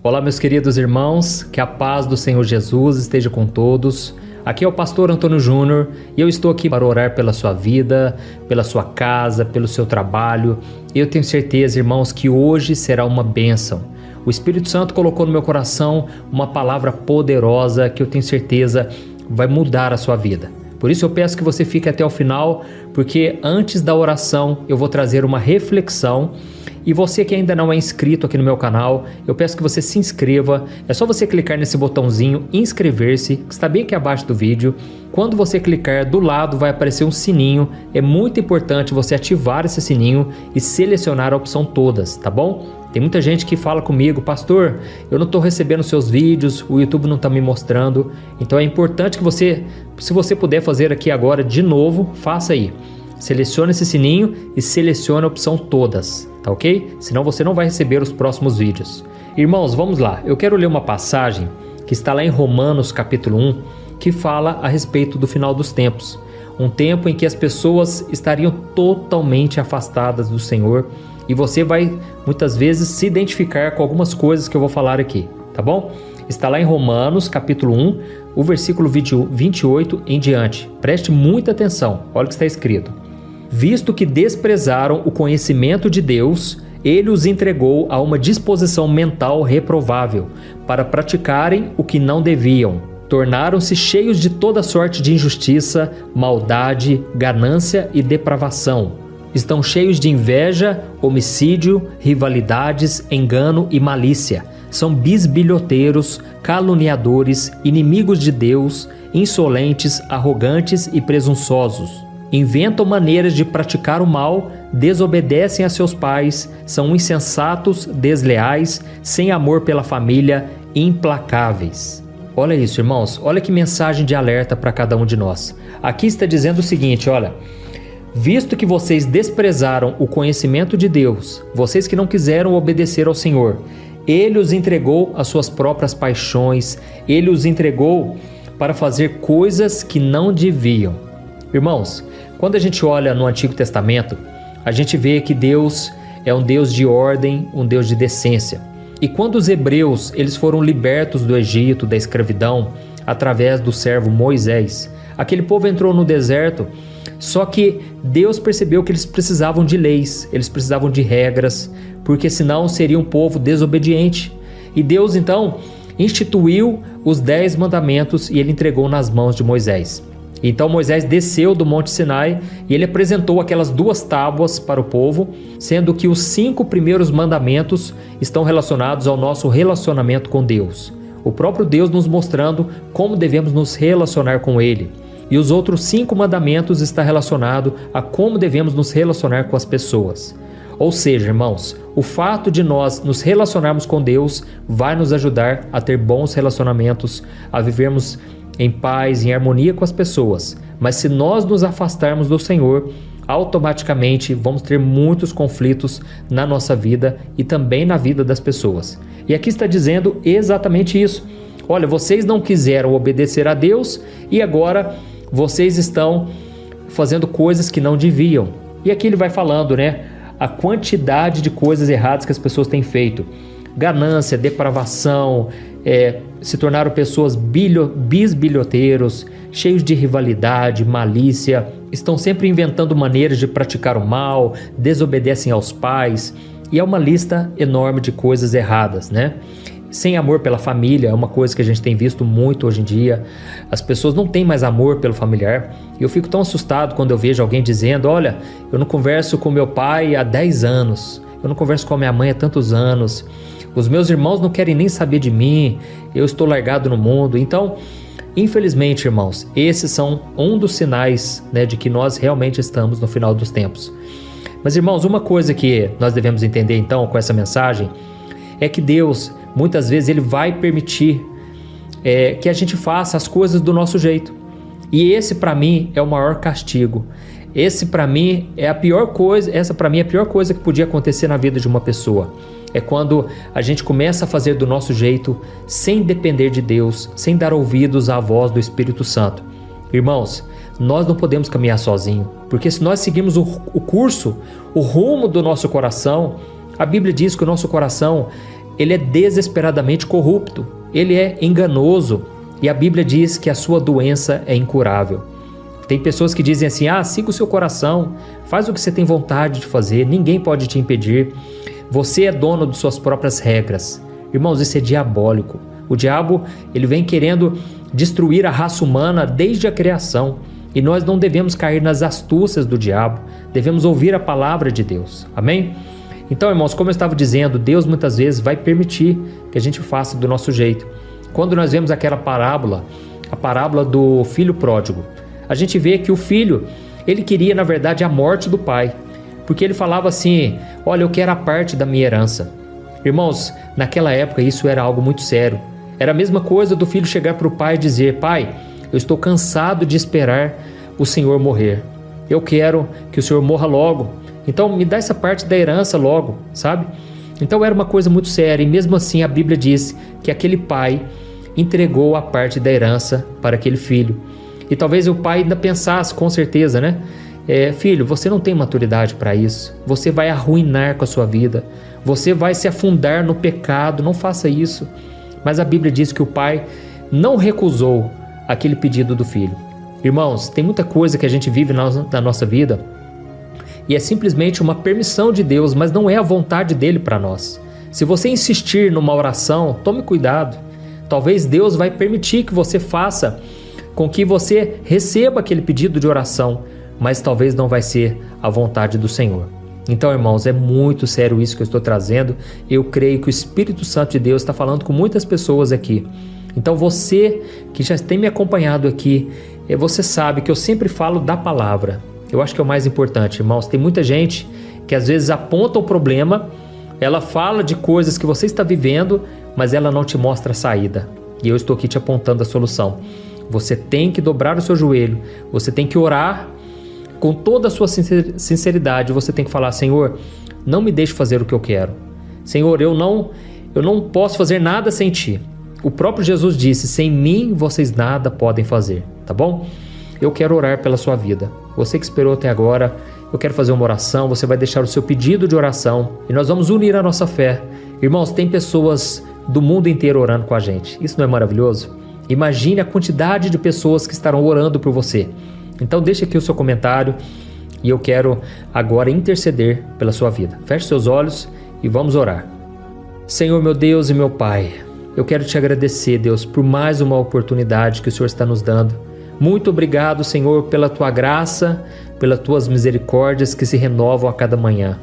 Olá, meus queridos irmãos, que a paz do Senhor Jesus esteja com todos. Aqui é o pastor Antônio Júnior e eu estou aqui para orar pela sua vida, pela sua casa, pelo seu trabalho. Eu tenho certeza, irmãos, que hoje será uma bênção. O Espírito Santo colocou no meu coração uma palavra poderosa que eu tenho certeza vai mudar a sua vida. Por isso eu peço que você fique até o final, porque antes da oração eu vou trazer uma reflexão. E você que ainda não é inscrito aqui no meu canal, eu peço que você se inscreva. É só você clicar nesse botãozinho inscrever-se, que está bem aqui abaixo do vídeo. Quando você clicar, do lado vai aparecer um sininho. É muito importante você ativar esse sininho e selecionar a opção todas, tá bom? Tem muita gente que fala comigo, pastor, eu não estou recebendo seus vídeos, o YouTube não está me mostrando. Então é importante que você, se você puder fazer aqui agora de novo, faça aí. Selecione esse sininho e selecione a opção todas, tá ok? Senão você não vai receber os próximos vídeos. Irmãos, vamos lá. Eu quero ler uma passagem que está lá em Romanos capítulo 1, que fala a respeito do final dos tempos. Um tempo em que as pessoas estariam totalmente afastadas do Senhor e você vai muitas vezes se identificar com algumas coisas que eu vou falar aqui, tá bom? Está lá em Romanos capítulo 1, o versículo 28 em diante. Preste muita atenção, olha o que está escrito. Visto que desprezaram o conhecimento de Deus, ele os entregou a uma disposição mental reprovável, para praticarem o que não deviam. Tornaram-se cheios de toda sorte de injustiça, maldade, ganância e depravação. Estão cheios de inveja, homicídio, rivalidades, engano e malícia. São bisbilhoteiros, caluniadores, inimigos de Deus, insolentes, arrogantes e presunçosos. Inventam maneiras de praticar o mal, desobedecem a seus pais, são insensatos, desleais, sem amor pela família, implacáveis. Olha isso, irmãos, olha que mensagem de alerta para cada um de nós. Aqui está dizendo o seguinte, olha, visto que vocês desprezaram o conhecimento de Deus, vocês que não quiseram obedecer ao Senhor, Ele os entregou às suas próprias paixões, Ele os entregou para fazer coisas que não deviam. Irmãos, quando a gente olha no Antigo Testamento, a gente vê que Deus é um Deus de ordem, um Deus de decência. E quando os hebreus eles foram libertos do Egito, da escravidão, através do servo Moisés, aquele povo entrou no deserto, só que Deus percebeu que eles precisavam de leis, eles precisavam de regras, porque senão seria um povo desobediente. E Deus então instituiu os 10 mandamentos e ele entregou nas mãos de Moisés. Então Moisés desceu do Monte Sinai e ele apresentou aquelas 2 tábuas para o povo, sendo que os 5 primeiros mandamentos estão relacionados ao nosso relacionamento com Deus. O próprio Deus nos mostrando como devemos nos relacionar com Ele. E os outros 5 mandamentos estão relacionados a como devemos nos relacionar com as pessoas. Ou seja, irmãos, o fato de nós nos relacionarmos com Deus vai nos ajudar a ter bons relacionamentos, a vivermos em paz, em harmonia com as pessoas. Mas se nós nos afastarmos do Senhor, automaticamente vamos ter muitos conflitos na nossa vida e também na vida das pessoas. E aqui está dizendo exatamente isso. Olha, vocês não quiseram obedecer a Deus e agora vocês estão fazendo coisas que não deviam. E aqui ele vai falando, né? A quantidade de coisas erradas que as pessoas têm feito. Ganância, depravação, se tornaram pessoas bisbilhoteiros, cheios de rivalidade, malícia, estão sempre inventando maneiras de praticar o mal, desobedecem aos pais, e é uma lista enorme de coisas erradas, né? Sem amor pela família, é uma coisa que a gente tem visto muito hoje em dia. As pessoas não têm mais amor pelo familiar. E eu fico tão assustado quando eu vejo alguém dizendo, olha, eu não converso com meu pai há 10 anos, eu não converso com a minha mãe há tantos anos, os meus irmãos não querem nem saber de mim, eu estou largado no mundo. Então, infelizmente, irmãos, esses são um dos sinais, né, de que nós realmente estamos no final dos tempos. Mas, irmãos, uma coisa que nós devemos entender então com essa mensagem é que Deus, muitas vezes, Ele vai permitir que a gente faça as coisas do nosso jeito. E esse, para mim, é o maior castigo. Esse, para mim, é a pior coisa. Essa, para mim, é a pior coisa que podia acontecer na vida de uma pessoa. É quando a gente começa a fazer do nosso jeito, sem depender de Deus, sem dar ouvidos à voz do Espírito Santo. Irmãos, nós não podemos caminhar sozinhos, porque se nós seguirmos o curso, o rumo do nosso coração, a Bíblia diz que o nosso coração ele é desesperadamente corrupto, ele é enganoso e a Bíblia diz que a sua doença é incurável. Tem pessoas que dizem assim: siga o seu coração, faz o que você tem vontade de fazer, ninguém pode te impedir, você é dono de suas próprias regras. Irmãos, isso é diabólico. O diabo, ele vem querendo destruir a raça humana desde a criação e nós não devemos cair nas astúcias do diabo, devemos ouvir a palavra de Deus, amém? Então, irmãos, como eu estava dizendo, Deus muitas vezes vai permitir que a gente faça do nosso jeito. Quando nós vemos aquela parábola, a parábola do filho pródigo, a gente vê que o filho, ele queria na verdade a morte do pai, porque ele falava assim: olha, eu quero a parte da minha herança. Irmãos, naquela época isso era algo muito sério. Era a mesma coisa do filho chegar para o pai e dizer: pai, eu estou cansado de esperar o senhor morrer, eu quero que o senhor morra logo, então me dá essa parte da herança logo, sabe? Então era uma coisa muito séria, e mesmo assim a Bíblia diz que aquele pai entregou a parte da herança para aquele filho. E talvez o pai ainda pensasse, com certeza, né? Filho, você não tem maturidade para isso, você vai arruinar com a sua vida, você vai se afundar no pecado, não faça isso. Mas a Bíblia diz que o pai não recusou aquele pedido do filho. Irmãos, tem muita coisa que a gente vive na nossa vida e é simplesmente uma permissão de Deus, mas não é a vontade dele para nós. Se você insistir numa oração, tome cuidado. Talvez Deus vai permitir que você faça com que você receba aquele pedido de oração, mas talvez não vai ser a vontade do Senhor. Então, irmãos, é muito sério isso que eu estou trazendo. Eu creio que o Espírito Santo de Deus está falando com muitas pessoas aqui. Então, você que já tem me acompanhado aqui, você sabe que eu sempre falo da palavra. Eu acho que é o mais importante, irmãos. Tem muita gente que às vezes aponta o problema, ela fala de coisas que você está vivendo, mas ela não te mostra a saída. E eu estou aqui te apontando a solução. Você tem que dobrar o seu joelho, você tem que orar com toda a sua sinceridade. Você tem que falar: Senhor, não me deixe fazer o que eu quero. Senhor, eu não posso fazer nada sem Ti. O próprio Jesus disse: sem mim vocês nada podem fazer, tá bom? Eu quero orar pela sua vida. Você que esperou até agora, eu quero fazer uma oração. Você vai deixar o seu pedido de oração e nós vamos unir a nossa fé. Irmãos, tem pessoas do mundo inteiro orando com a gente. Isso não é maravilhoso? Imagine a quantidade de pessoas que estarão orando por você. Então deixe aqui o seu comentário e eu quero agora interceder pela sua vida. Feche seus olhos e vamos orar. Senhor, meu Deus e meu Pai, eu quero te agradecer, Deus, por mais uma oportunidade que o Senhor está nos dando. Muito obrigado, Senhor, pela tua graça, pelas tuas misericórdias que se renovam a cada manhã.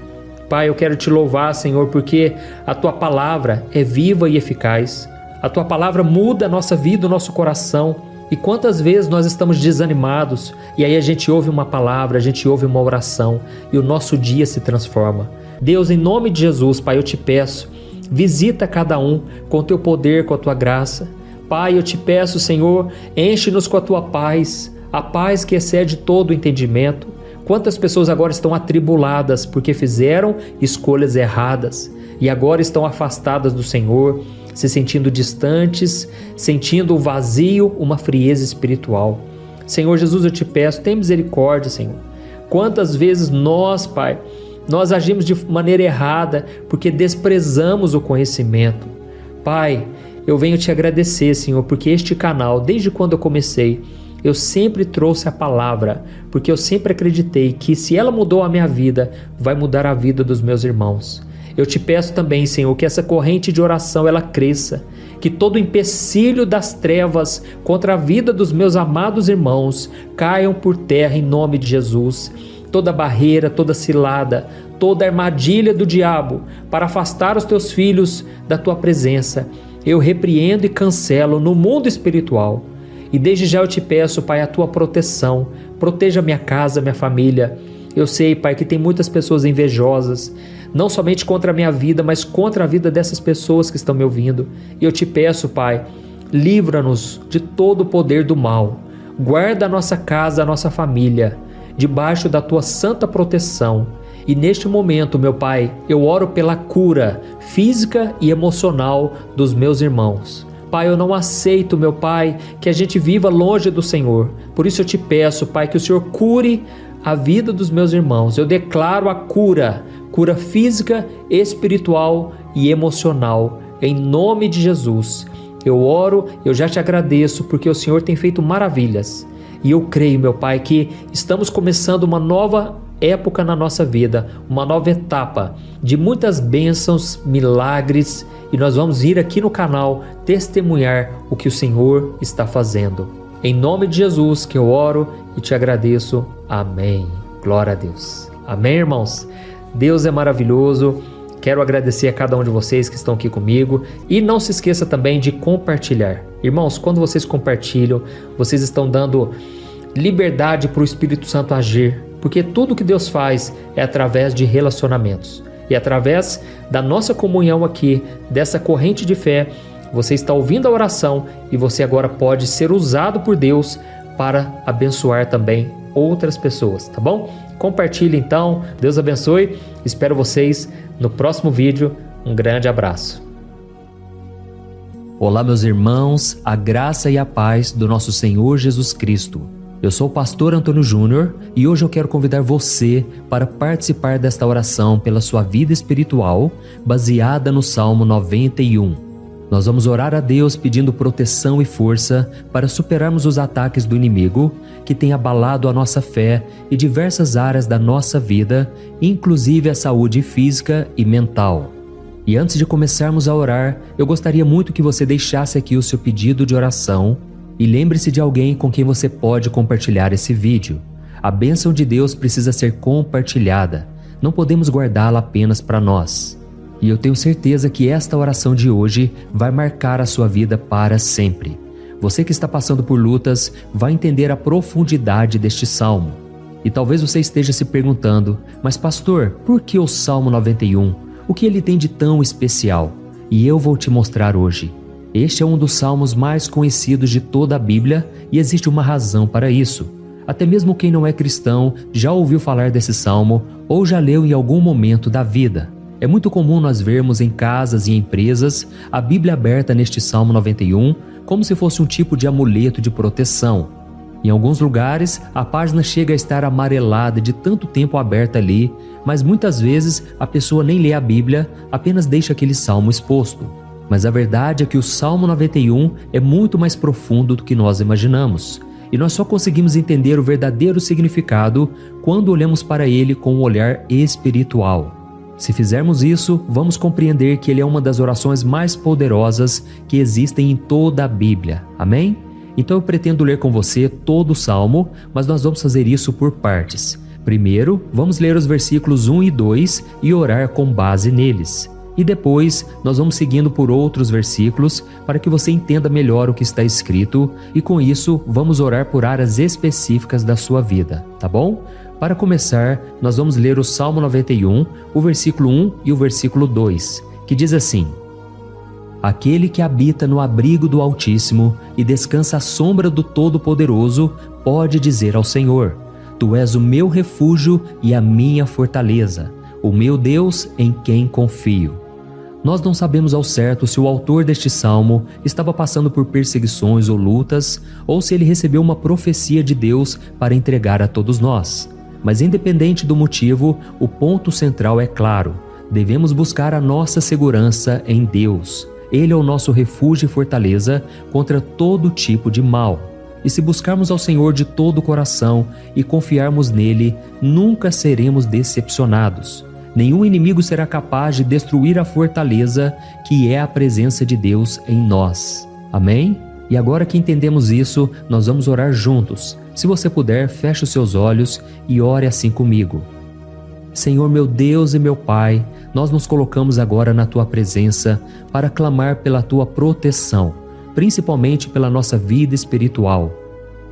Pai, eu quero te louvar, Senhor, porque a tua palavra é viva e eficaz. A tua palavra muda a nossa vida, o nosso coração. E quantas vezes nós estamos desanimados e aí a gente ouve uma palavra, a gente ouve uma oração e o nosso dia se transforma. Deus, em nome de Jesus, Pai, eu te peço, visita cada um com o teu poder, com a tua graça. Pai, eu te peço, Senhor, enche-nos com a tua paz, a paz que excede todo o entendimento. Quantas pessoas agora estão atribuladas porque fizeram escolhas erradas e agora estão afastadas do Senhor, se sentindo distantes, sentindo o vazio, uma frieza espiritual. Senhor Jesus, eu te peço, tem misericórdia, Senhor. Quantas vezes nós, Pai, nós agimos de maneira errada porque desprezamos o conhecimento. Pai, eu venho te agradecer, Senhor, porque este canal, desde quando eu comecei, eu sempre trouxe a palavra, porque eu sempre acreditei que se ela mudou a minha vida, vai mudar a vida dos meus irmãos. Eu te peço também, Senhor, que essa corrente de oração ela cresça, que todo empecilho das trevas contra a vida dos meus amados irmãos caiam por terra em nome de Jesus. Toda barreira, toda cilada, toda armadilha do diabo para afastar os teus filhos da tua presença, eu repreendo e cancelo no mundo espiritual. E desde já eu te peço, Pai, a tua proteção. Proteja minha casa, minha família. Eu sei, Pai, que tem muitas pessoas invejosas, não somente contra a minha vida, mas contra a vida dessas pessoas que estão me ouvindo. E eu te peço, Pai, livra-nos de todo o poder do mal. Guarda a nossa casa, a nossa família, debaixo da tua santa proteção. E neste momento, meu Pai, eu oro pela cura física e emocional dos meus irmãos. Pai, eu não aceito, meu Pai, que a gente viva longe do Senhor. Por isso eu te peço, Pai, que o Senhor cure a vida dos meus irmãos. Eu declaro a cura física, espiritual e emocional. em nome de Jesus. Eu oro, eu já te agradeço porque o Senhor tem feito maravilhas. E eu creio, meu Pai, que estamos começando uma nova época na nossa vida, uma nova etapa de muitas bênçãos, milagres, e nós vamos vir aqui no canal testemunhar o que o Senhor está fazendo. Em nome de Jesus que eu oro e te agradeço. Amém. Glória a Deus. Amém, irmãos? Deus é maravilhoso. Quero agradecer a cada um de vocês que estão aqui comigo e não se esqueça também de compartilhar. Irmãos, quando vocês compartilham, vocês estão dando liberdade para o Espírito Santo agir, porque tudo que Deus faz é através de relacionamentos. E através da nossa comunhão aqui, dessa corrente de fé, você está ouvindo a oração e você agora pode ser usado por Deus para abençoar também outras pessoas, tá bom? Compartilhe então, Deus abençoe, espero vocês no próximo vídeo, um grande abraço. Olá meus irmãos, a graça e a paz do nosso Senhor Jesus Cristo. Eu sou o pastor Antônio Júnior e hoje eu quero convidar você para participar desta oração pela sua vida espiritual, baseada no Salmo 91. Nós vamos orar a Deus pedindo proteção e força para superarmos os ataques do inimigo que tem abalado a nossa fé e diversas áreas da nossa vida, inclusive a saúde física e mental. E antes de começarmos a orar, eu gostaria muito que você deixasse aqui o seu pedido de oração e lembre-se de alguém com quem você pode compartilhar esse vídeo. A bênção de Deus precisa ser compartilhada, não podemos guardá-la apenas para nós. E eu tenho certeza que esta oração de hoje vai marcar a sua vida para sempre. Você que está passando por lutas vai entender a profundidade deste salmo. E talvez você esteja se perguntando, mas pastor, por que o Salmo 91? O que ele tem de tão especial? E eu vou te mostrar hoje. Este é um dos salmos mais conhecidos de toda a Bíblia e existe uma razão para isso. Até mesmo quem não é cristão já ouviu falar desse salmo ou já leu em algum momento da vida. É muito comum nós vermos em casas e empresas a Bíblia aberta neste Salmo 91 como se fosse um tipo de amuleto de proteção. Em alguns lugares, a página chega a estar amarelada de tanto tempo aberta ali, mas muitas vezes a pessoa nem lê a Bíblia, apenas deixa aquele salmo exposto. Mas a verdade é que o Salmo 91 é muito mais profundo do que nós imaginamos. E nós só conseguimos entender o verdadeiro significado quando olhamos para ele com um olhar espiritual. Se fizermos isso, vamos compreender que ele é uma das orações mais poderosas que existem em toda a Bíblia. Amém? Então eu pretendo ler com você todo o Salmo, mas nós vamos fazer isso por partes. Primeiro, vamos ler os versículos 1 e 2 e orar com base neles. E depois, nós vamos seguindo por outros versículos para que você entenda melhor o que está escrito e com isso, vamos orar por áreas específicas da sua vida, tá bom? Para começar, nós vamos ler o Salmo 91, o versículo 1 e o versículo 2, que diz assim: Aquele que habita no abrigo do Altíssimo e descansa à sombra do Todo-Poderoso pode dizer ao Senhor: Tu és o meu refúgio e a minha fortaleza, o meu Deus em quem confio. Nós não sabemos ao certo se o autor deste salmo estava passando por perseguições ou lutas, ou se ele recebeu uma profecia de Deus para entregar a todos nós. Mas independente do motivo, o ponto central é claro: devemos buscar a nossa segurança em Deus. Ele é o nosso refúgio e fortaleza contra todo tipo de mal. E se buscarmos ao Senhor de todo o coração e confiarmos nele, nunca seremos decepcionados. Nenhum inimigo será capaz de destruir a fortaleza que é a presença de Deus em nós. Amém? E agora que entendemos isso, nós vamos orar juntos. Se você puder, feche os seus olhos e ore assim comigo. Senhor meu Deus e meu Pai, nós nos colocamos agora na Tua presença para clamar pela Tua proteção, principalmente pela nossa vida espiritual.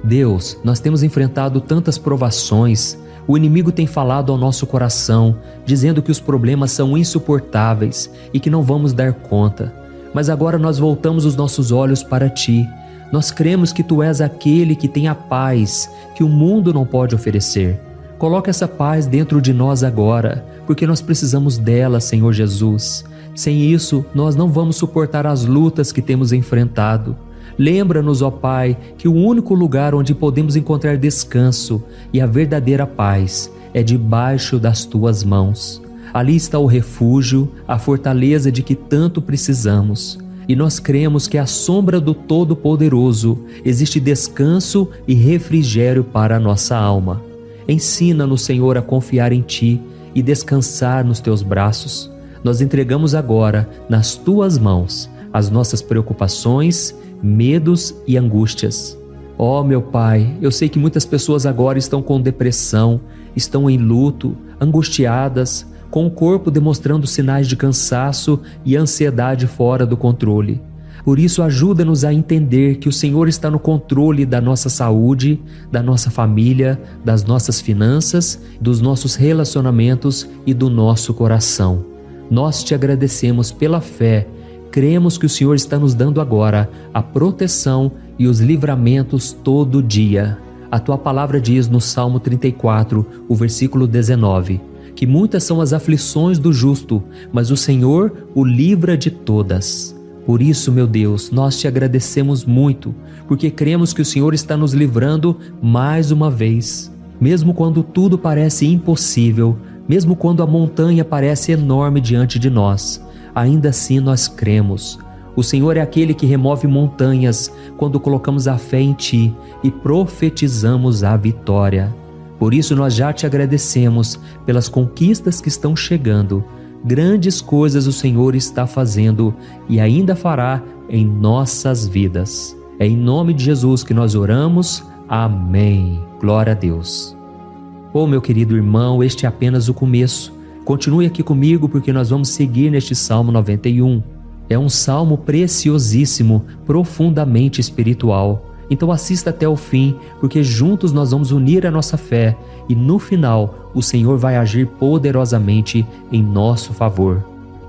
Deus, nós temos enfrentado tantas provações, o inimigo tem falado ao nosso coração, dizendo que os problemas são insuportáveis e que não vamos dar conta. Mas agora nós voltamos os nossos olhos para Ti. Nós cremos que Tu és aquele que tem a paz que o mundo não pode oferecer. Coloca essa paz dentro de nós agora, porque nós precisamos dela, Senhor Jesus. Sem isso, nós não vamos suportar as lutas que temos enfrentado. Lembra-nos, ó Pai, que o único lugar onde podemos encontrar descanso e a verdadeira paz é debaixo das Tuas mãos. Ali está o refúgio, a fortaleza de que tanto precisamos. E nós cremos que à sombra do Todo-Poderoso existe descanso e refrigério para a nossa alma. Ensina-nos, Senhor, a confiar em Ti e descansar nos Teus braços. Nós entregamos agora, nas Tuas mãos, as nossas preocupações, medos e angústias. Ó, meu Pai, eu sei que muitas pessoas agora estão com depressão, estão em luto, angustiadas, com o corpo demonstrando sinais de cansaço e ansiedade fora do controle. Por isso, ajuda-nos a entender que o Senhor está no controle da nossa saúde, da nossa família, das nossas finanças, dos nossos relacionamentos e do nosso coração. Nós te agradecemos pela fé. Cremos que o Senhor está nos dando agora a proteção e os livramentos todo dia. A Tua palavra diz no Salmo 34, o versículo 19, que muitas são as aflições do justo, mas o Senhor o livra de todas. Por isso, meu Deus, nós te agradecemos muito, porque cremos que o Senhor está nos livrando mais uma vez. Mesmo quando tudo parece impossível, mesmo quando a montanha parece enorme diante de nós, ainda assim nós cremos. O Senhor é aquele que remove montanhas quando colocamos a fé em Ti e profetizamos a vitória. Por isso nós já te agradecemos pelas conquistas que estão chegando. Grandes coisas o Senhor está fazendo e ainda fará em nossas vidas. É em nome de Jesus que nós oramos. Amém. Glória a Deus. Oh, meu querido irmão, este é apenas o começo. Continue aqui comigo porque nós vamos seguir neste Salmo 91. É um salmo preciosíssimo, profundamente espiritual. Então assista até o fim, porque juntos nós vamos unir a nossa fé e no final o Senhor vai agir poderosamente em nosso favor.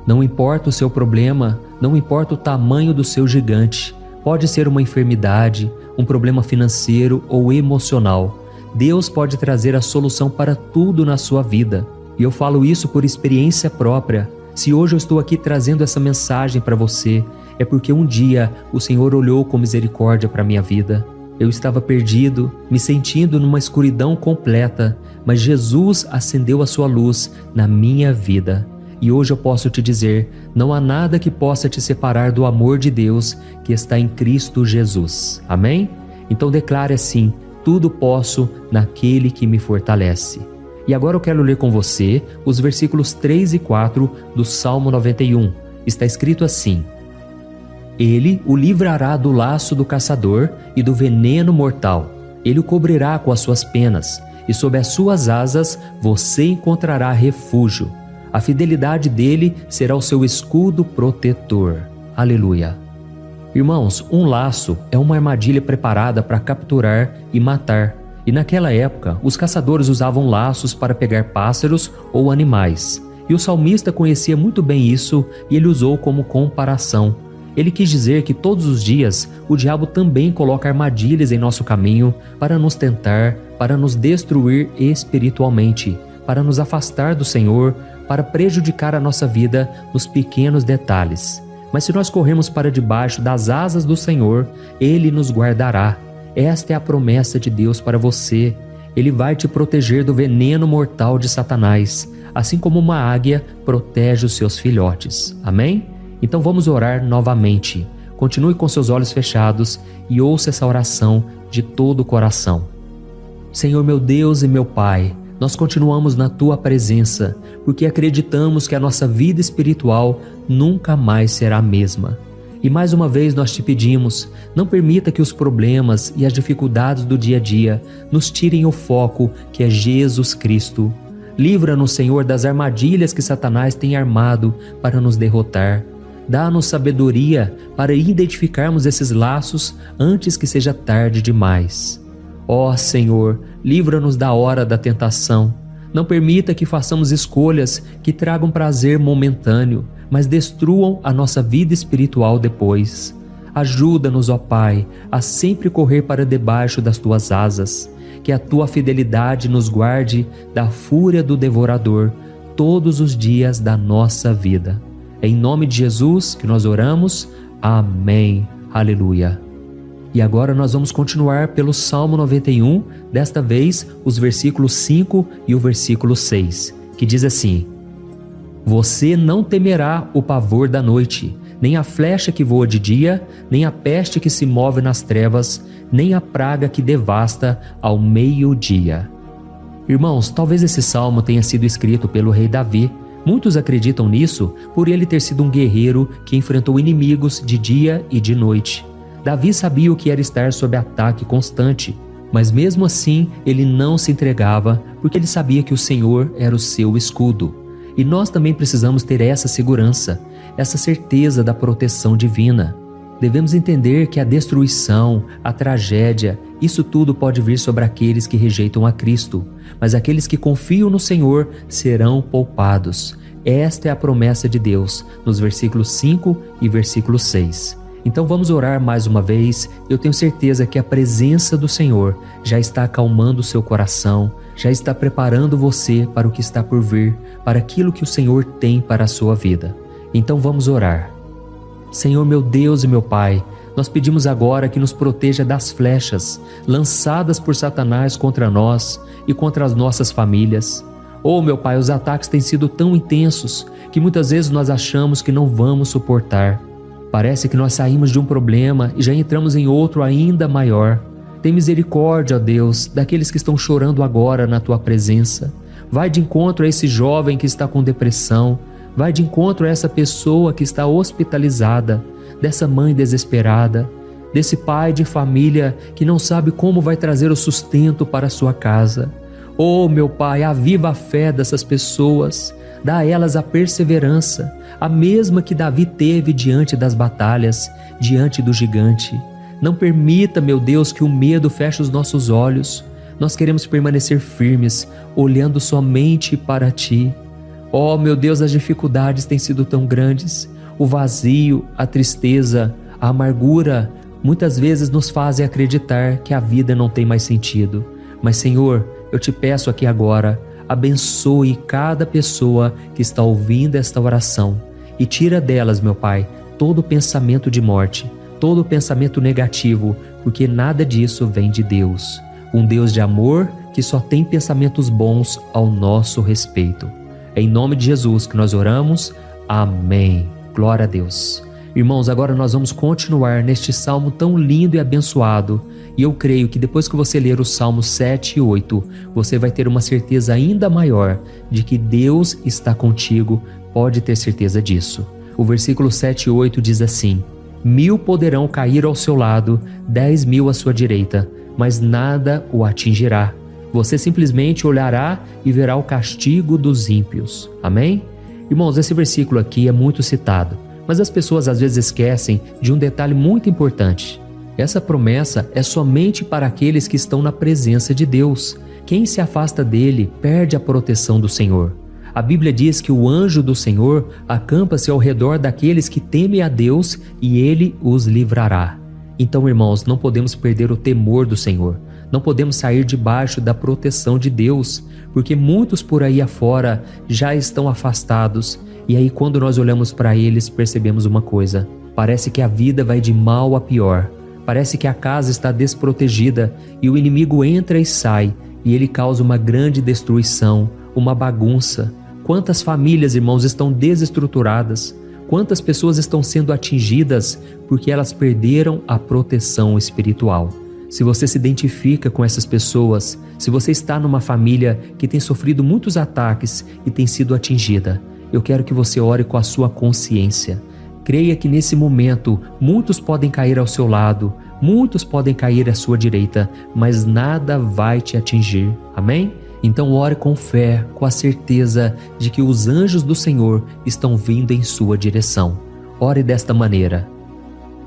Não importa o seu problema, não importa o tamanho do seu gigante, pode ser uma enfermidade, um problema financeiro ou emocional. Deus pode trazer a solução para tudo na sua vida. E eu falo isso por experiência própria. Se hoje eu estou aqui trazendo essa mensagem para você, é porque um dia o Senhor olhou com misericórdia para a minha vida. Eu estava perdido, me sentindo numa escuridão completa, mas Jesus acendeu a sua luz na minha vida. E hoje eu posso te dizer, não há nada que possa te separar do amor de Deus que está em Cristo Jesus. Amém? Então declare assim, tudo posso naquele que me fortalece. E agora eu quero ler com você os versículos 3 e 4 do Salmo 91. Está escrito assim: Ele o livrará do laço do caçador e do veneno mortal. Ele o cobrirá com as suas penas, e sob as suas asas você encontrará refúgio. A fidelidade dele será o seu escudo protetor. Aleluia. Irmãos, um laço é uma armadilha preparada para capturar e matar. E naquela época, os caçadores usavam laços para pegar pássaros ou animais. E o salmista conhecia muito bem isso e ele usou como comparação. Ele quis dizer que todos os dias o diabo também coloca armadilhas em nosso caminho para nos tentar, para nos destruir espiritualmente, para nos afastar do Senhor, para prejudicar a nossa vida nos pequenos detalhes. Mas se nós corrermos para debaixo das asas do Senhor, Ele nos guardará. Esta é a promessa de Deus para você. Ele vai te proteger do veneno mortal de Satanás, assim como uma águia protege os seus filhotes. Amém? Então vamos orar novamente. Continue com seus olhos fechados e ouça essa oração de todo o coração. Senhor meu Deus e meu Pai, nós continuamos na Tua presença, porque acreditamos que a nossa vida espiritual nunca mais será a mesma. E mais uma vez nós te pedimos, não permita que os problemas e as dificuldades do dia a dia nos tirem o foco que é Jesus Cristo. Livra-nos, Senhor, das armadilhas que Satanás tem armado para nos derrotar. Dá-nos sabedoria para identificarmos esses laços antes que seja tarde demais. Ó Senhor, livra-nos da hora da tentação. Não permita que façamos escolhas que tragam prazer momentâneo, mas destruam a nossa vida espiritual depois. Ajuda-nos, ó Pai, a sempre correr para debaixo das Tuas asas, que a Tua fidelidade nos guarde da fúria do devorador todos os dias da nossa vida. É em nome de Jesus que nós oramos. Amém. Aleluia. E agora nós vamos continuar pelo Salmo 91, desta vez os versículos 5 e o versículo 6, que diz assim: Você não temerá o pavor da noite, nem a flecha que voa de dia, nem a peste que se move nas trevas, nem a praga que devasta ao meio-dia. Irmãos, talvez esse salmo tenha sido escrito pelo rei Davi. Muitos acreditam nisso por ele ter sido um guerreiro que enfrentou inimigos de dia e de noite. Davi sabia o que era estar sob ataque constante, mas mesmo assim ele não se entregava porque ele sabia que o Senhor era o seu escudo. E nós também precisamos ter essa segurança, essa certeza da proteção divina. Devemos entender que a destruição, a tragédia, isso tudo pode vir sobre aqueles que rejeitam a Cristo, mas aqueles que confiam no Senhor serão poupados. Esta é a promessa de Deus, nos versículos 5 e versículo 6. Então vamos orar mais uma vez. Eu tenho certeza que a presença do Senhor já está acalmando o seu coração, já está preparando você para o que está por vir, para aquilo que o Senhor tem para a sua vida. Então vamos orar. Senhor meu Deus e meu Pai, nós pedimos agora que nos proteja das flechas lançadas por Satanás contra nós e contra as nossas famílias. Oh meu Pai, os ataques têm sido tão intensos que muitas vezes nós achamos que não vamos suportar. Parece que nós saímos de um problema e já entramos em outro ainda maior. Tem misericórdia, ó Deus, daqueles que estão chorando agora na Tua presença. Vai de encontro a esse jovem que está com depressão. Vai de encontro a essa pessoa que está hospitalizada, dessa mãe desesperada, desse pai de família que não sabe como vai trazer o sustento para a sua casa. Oh, meu Pai, aviva a fé dessas pessoas, dá a elas a perseverança, a mesma que Davi teve diante das batalhas, diante do gigante. Não permita, meu Deus, que o medo feche os nossos olhos. Nós queremos permanecer firmes, olhando somente para Ti. Oh, meu Deus, as dificuldades têm sido tão grandes. O vazio, a tristeza, a amargura, muitas vezes nos fazem acreditar que a vida não tem mais sentido. Mas, Senhor, eu te peço aqui agora, abençoe cada pessoa que está ouvindo esta oração e tira delas, meu Pai, todo pensamento de morte, todo pensamento negativo, porque nada disso vem de Deus. Um Deus de amor que só tem pensamentos bons ao nosso respeito. É em nome de Jesus que nós oramos. Amém. Glória a Deus. Irmãos, agora nós vamos continuar neste salmo tão lindo e abençoado. E eu creio que depois que você ler os salmos 7 e 8, você vai ter uma certeza ainda maior de que Deus está contigo. Pode ter certeza disso. O versículo 7 e 8 diz assim: 1000 poderão cair ao seu lado, 10.000 à sua direita, mas nada o atingirá. Você simplesmente olhará e verá o castigo dos ímpios. Amém? Irmãos, esse versículo aqui é muito citado, mas as pessoas às vezes esquecem de um detalhe muito importante. Essa promessa é somente para aqueles que estão na presença de Deus. Quem se afasta dele perde a proteção do Senhor. A Bíblia diz que o anjo do Senhor acampa-se ao redor daqueles que temem a Deus e ele os livrará. Então, irmãos, não podemos perder o temor do Senhor. Não podemos sair debaixo da proteção de Deus, porque muitos por aí afora já estão afastados. E aí, quando nós olhamos para eles, percebemos uma coisa: parece que a vida vai de mal a pior. Parece que a casa está desprotegida e o inimigo entra e sai, e ele causa uma grande destruição, uma bagunça. Quantas famílias, irmãos, estão desestruturadas? Quantas pessoas estão sendo atingidas porque elas perderam a proteção espiritual? Se você se identifica com essas pessoas, se você está numa família que tem sofrido muitos ataques e tem sido atingida, eu quero que você ore com a sua consciência. Creia que nesse momento muitos podem cair ao seu lado, muitos podem cair à sua direita, mas nada vai te atingir. Amém? Então ore com fé, com a certeza de que os anjos do Senhor estão vindo em sua direção. Ore desta maneira: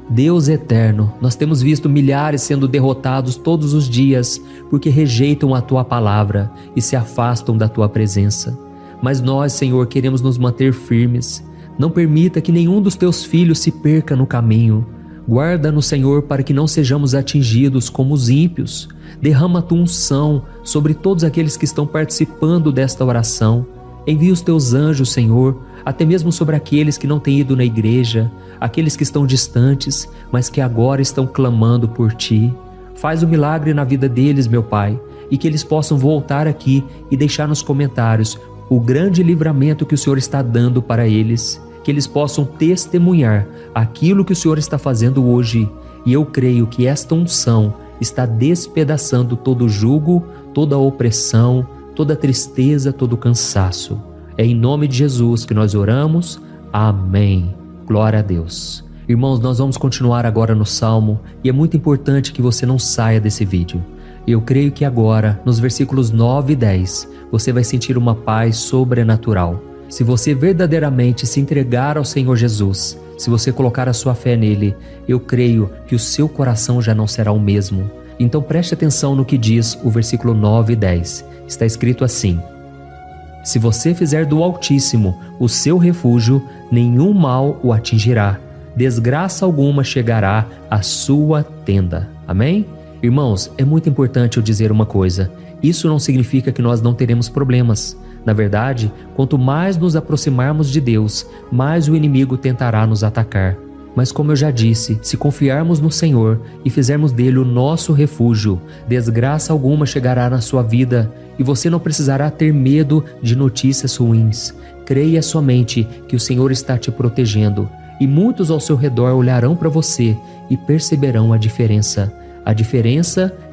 Deus eterno, nós temos visto milhares sendo derrotados todos os dias porque rejeitam a Tua palavra e se afastam da Tua presença. Mas nós, Senhor, queremos nos manter firmes. Não permita que nenhum dos Teus filhos se perca no caminho. Guarda-nos, Senhor, para que não sejamos atingidos como os ímpios. Derrama a Tua unção sobre todos aqueles que estão participando desta oração. Envia os Teus anjos, Senhor, até mesmo sobre aqueles que não têm ido na igreja, aqueles que estão distantes, mas que agora estão clamando por Ti. Faz um milagre na vida deles, meu Pai, e que eles possam voltar aqui e deixar nos comentários o grande livramento que o Senhor está dando para eles, que eles possam testemunhar aquilo que o Senhor está fazendo hoje. E eu creio que esta unção está despedaçando todo o jugo, toda a opressão, toda a tristeza, todo o cansaço. É em nome de Jesus que nós oramos. Amém. Glória a Deus. Irmãos, nós vamos continuar agora no Salmo e é muito importante que você não saia desse vídeo. Eu creio que agora, nos versículos 9 e 10, você vai sentir uma paz sobrenatural. Se você verdadeiramente se entregar ao Senhor Jesus, se você colocar a sua fé nele, eu creio que o seu coração já não será o mesmo. Então preste atenção no que diz o versículo 9 e 10. Está escrito assim: se você fizer do Altíssimo o seu refúgio, nenhum mal o atingirá, desgraça alguma chegará à sua tenda. Amém? Irmãos, é muito importante eu dizer uma coisa. Isso não significa que nós não teremos problemas. Na verdade, quanto mais nos aproximarmos de Deus, mais o inimigo tentará nos atacar. Mas como eu já disse, se confiarmos no Senhor e fizermos dele o nosso refúgio, desgraça alguma chegará na sua vida e você não precisará ter medo de notícias ruins. Creia somente que o Senhor está te protegendo e muitos ao seu redor olharão para você e perceberão a diferença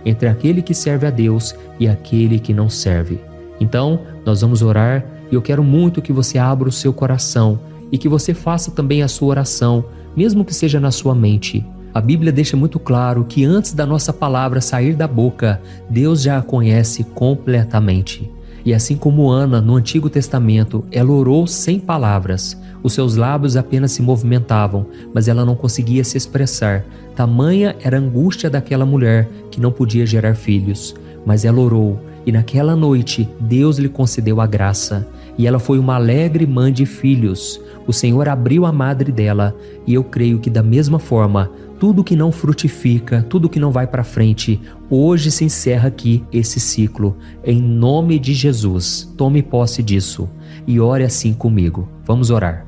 entre aquele que serve a Deus e aquele que não serve. Então, nós vamos orar e eu quero muito que você abra o seu coração e que você faça também a sua oração, mesmo que seja na sua mente. A Bíblia deixa muito claro que antes da nossa palavra sair da boca, Deus já a conhece completamente. E assim como Ana, no Antigo Testamento, ela orou sem palavras. Os seus lábios apenas se movimentavam, mas ela não conseguia se expressar. Tamanha era a angústia daquela mulher que não podia gerar filhos. Mas ela orou, e naquela noite Deus lhe concedeu a graça. E ela foi uma alegre mãe de filhos. O Senhor abriu a madre dela, e eu creio que da mesma forma, tudo que não frutifica, tudo que não vai para frente, hoje se encerra aqui esse ciclo. Em nome de Jesus, tome posse disso e ore assim comigo. Vamos orar.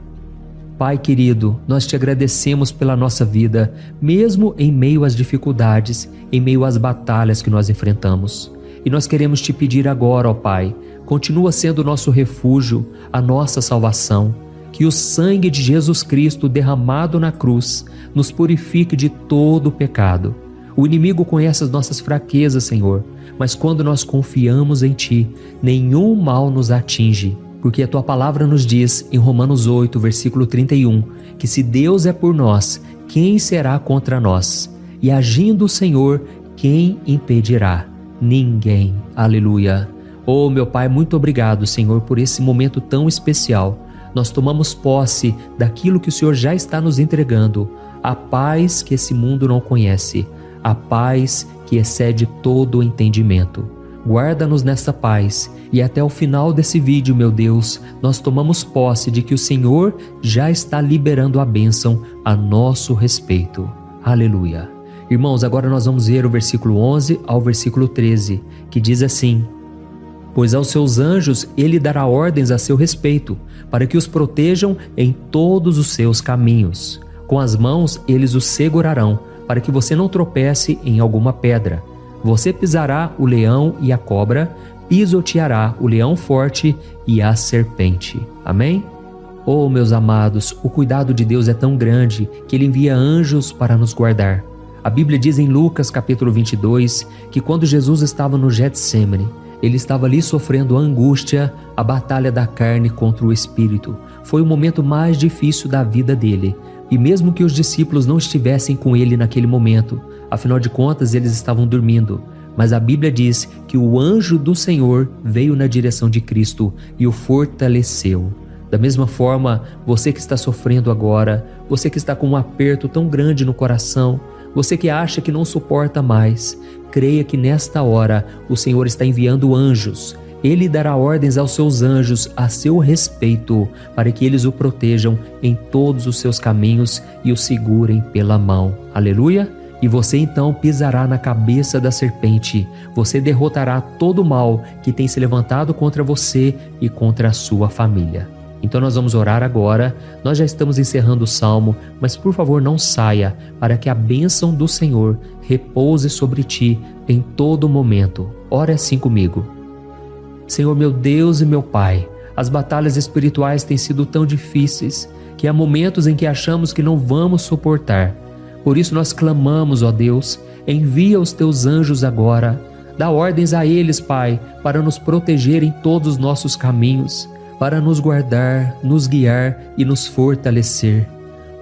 Pai querido, nós te agradecemos pela nossa vida, mesmo em meio às dificuldades, em meio às batalhas que nós enfrentamos. E nós queremos te pedir agora, ó Pai, continua sendo o nosso refúgio, a nossa salvação. Que o sangue de Jesus Cristo derramado na cruz nos purifique de todo o pecado. O inimigo conhece as nossas fraquezas, Senhor, mas quando nós confiamos em Ti, nenhum mal nos atinge, porque a Tua palavra nos diz em Romanos 8, versículo 31, que se Deus é por nós, quem será contra nós? E agindo o Senhor, quem impedirá? Ninguém. Aleluia. Oh, meu Pai, muito obrigado, Senhor, por esse momento tão especial. Nós tomamos posse daquilo que o Senhor já está nos entregando, a paz que esse mundo não conhece, a paz que excede todo o entendimento. Guarda-nos nessa paz e até o final desse vídeo, meu Deus, nós tomamos posse de que o Senhor já está liberando a bênção a nosso respeito. Aleluia. Irmãos, agora nós vamos ver o versículo 11 ao versículo 13, que diz assim: pois aos seus anjos ele dará ordens a seu respeito, para que os protejam em todos os seus caminhos. Com as mãos eles os segurarão, para que você não tropece em alguma pedra. Você pisará o leão e a cobra, pisoteará o leão forte e a serpente. Amém? Oh, meus amados, o cuidado de Deus é tão grande que Ele envia anjos para nos guardar. A Bíblia diz em Lucas capítulo 22 que quando Jesus estava no Getsêmani, ele estava ali sofrendo a angústia, a batalha da carne contra o espírito. Foi o momento mais difícil da vida dele. E mesmo que os discípulos não estivessem com ele naquele momento, afinal de contas eles estavam dormindo, mas a Bíblia diz que o anjo do Senhor veio na direção de Cristo e o fortaleceu. Da mesma forma, você que está sofrendo agora, você que está com um aperto tão grande no coração, você que acha que não suporta mais, creia que nesta hora o Senhor está enviando anjos. Ele dará ordens aos seus anjos a seu respeito, para que eles o protejam em todos os seus caminhos e o segurem pela mão. Aleluia! E você então pisará na cabeça da serpente. Você derrotará todo o mal que tem se levantado contra você e contra a sua família. Então nós vamos orar agora. Nós já estamos encerrando o Salmo, mas por favor não saia, para que a bênção do Senhor repouse sobre ti em todo momento. Ore assim comigo. Senhor meu Deus e meu Pai, As batalhas espirituais têm sido tão difíceis que há momentos em que achamos que não vamos suportar. Por isso nós clamamos, ó Deus, envia os teus anjos agora. Dá ordens a eles, Pai, para nos proteger em todos os nossos caminhos, para nos guardar, nos guiar e nos fortalecer.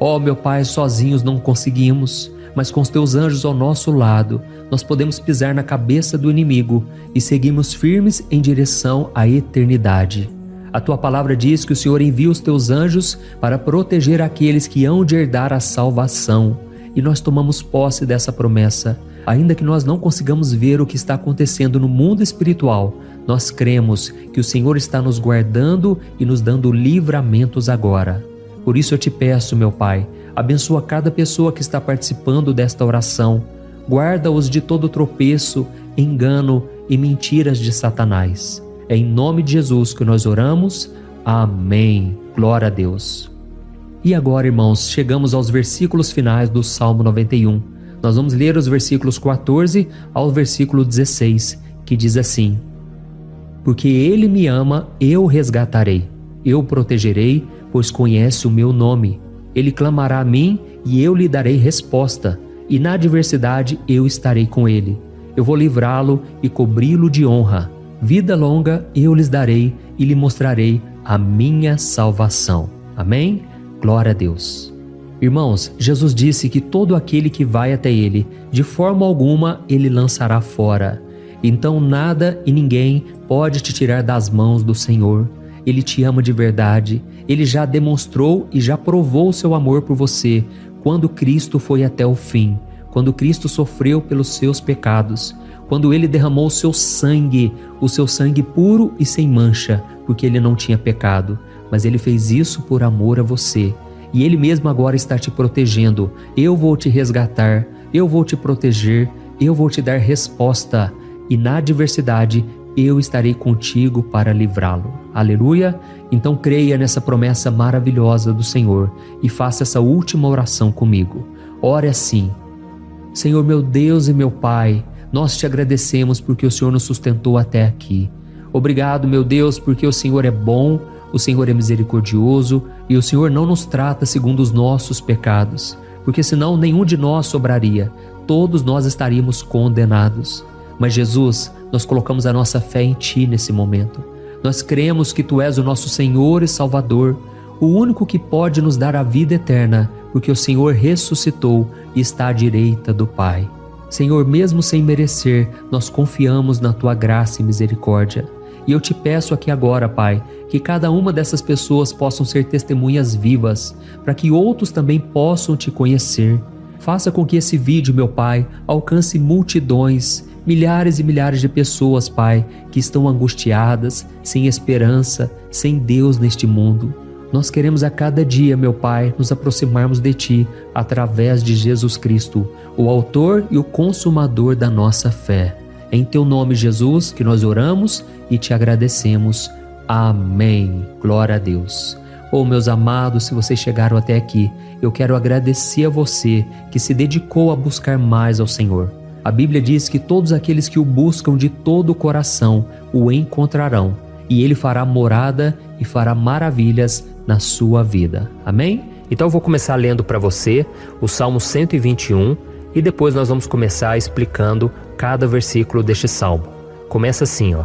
Ó meu Pai, sozinhos não conseguimos, mas com os teus anjos ao nosso lado, nós podemos pisar na cabeça do inimigo e seguirmos firmes em direção à eternidade. A tua palavra diz que o Senhor envia os teus anjos para proteger aqueles que hão de herdar a salvação. E nós tomamos posse dessa promessa. Ainda que nós não consigamos ver o que está acontecendo no mundo espiritual, nós cremos que o Senhor está nos guardando e nos dando livramentos agora. Por isso eu te peço, meu Pai, abençoa cada pessoa que está participando desta oração. Guarda-os de todo tropeço, engano e mentiras de Satanás. É em nome de Jesus que nós oramos. Amém. Glória a Deus. E agora, irmãos, chegamos aos versículos finais do Salmo 91. Nós vamos ler os versículos 14 ao versículo 16, que diz assim: Porque Ele me ama, eu o resgatarei. Eu o protegerei, pois conhece o meu nome. Ele clamará a mim e eu lhe darei resposta. E na adversidade eu estarei com ele. Eu vou livrá-lo e cobri-lo de honra. Vida longa eu lhes darei e lhe mostrarei a minha salvação. Amém? Glória a Deus. Irmãos, Jesus disse que todo aquele que vai até ele, de forma alguma ele lançará fora. Então nada e ninguém pode te tirar das mãos do Senhor. Ele te ama de verdade. Ele já demonstrou e já provou o seu amor por você quando Cristo foi até o fim, quando Cristo sofreu pelos seus pecados, quando Ele derramou o seu sangue puro e sem mancha, porque Ele não tinha pecado, mas Ele fez isso por amor a você. E Ele mesmo agora está te protegendo. Eu vou te resgatar, eu vou te proteger, eu vou te dar resposta, e na adversidade eu estarei contigo para livrá-lo. Aleluia! Então creia nessa promessa maravilhosa do Senhor e faça essa última oração comigo. Ore assim: Senhor meu Deus e meu Pai, nós te agradecemos porque o Senhor nos sustentou até aqui. Obrigado, meu Deus, porque o Senhor é bom, o Senhor é misericordioso e o Senhor não nos trata segundo os nossos pecados, porque senão nenhum de nós sobraria, todos nós estaríamos condenados. Mas Jesus, nós colocamos a nossa fé em Ti nesse momento. Nós cremos que Tu és o nosso Senhor e Salvador, o único que pode nos dar a vida eterna, porque o Senhor ressuscitou e está à direita do Pai. Senhor, mesmo sem merecer, nós confiamos na Tua graça e misericórdia. E eu te peço aqui agora, Pai, que cada uma dessas pessoas possam ser testemunhas vivas, para que outros também possam Te conhecer. Faça com que esse vídeo, meu Pai, alcance multidões, milhares e milhares de pessoas, Pai, que estão angustiadas, sem esperança, sem Deus neste mundo. Nós queremos a cada dia, meu Pai, nos aproximarmos de Ti através de Jesus Cristo, o autor e o consumador da nossa fé. É em Teu nome, Jesus, que nós oramos e Te agradecemos. Amém. Glória a Deus. Oh, meus amados, se vocês chegaram até aqui, eu quero agradecer a você que se dedicou a buscar mais ao Senhor. A Bíblia diz que todos aqueles que o buscam de todo o coração o encontrarão, e Ele fará morada e fará maravilhas na sua vida. Amém? Então eu vou começar lendo para você o Salmo 121 e depois nós vamos começar explicando cada versículo deste salmo. Começa assim, ó: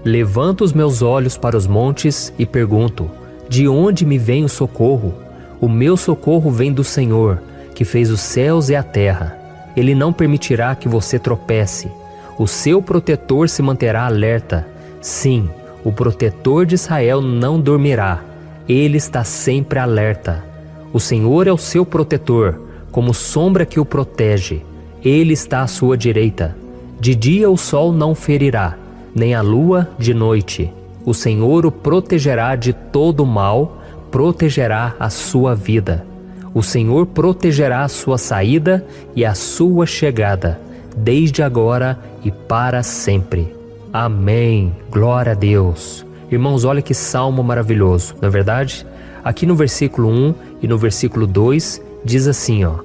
Levanto os meus olhos para os montes e pergunto: de onde me vem o socorro? O meu socorro vem do Senhor, que fez os céus e a terra. Ele não permitirá que você tropece. O seu protetor se manterá alerta. Sim, o protetor de Israel não dormirá. Ele está sempre alerta. O Senhor é o seu protetor, como sombra que o protege. Ele está à sua direita. De dia o sol não ferirá, nem a lua de noite. O Senhor o protegerá de todo o mal, protegerá a sua vida. O Senhor protegerá a sua saída e a sua chegada, desde agora e para sempre. Amém. Glória a Deus. Irmãos, olha que salmo maravilhoso, não é verdade? Aqui no versículo 1 e no versículo 2 diz assim, ó: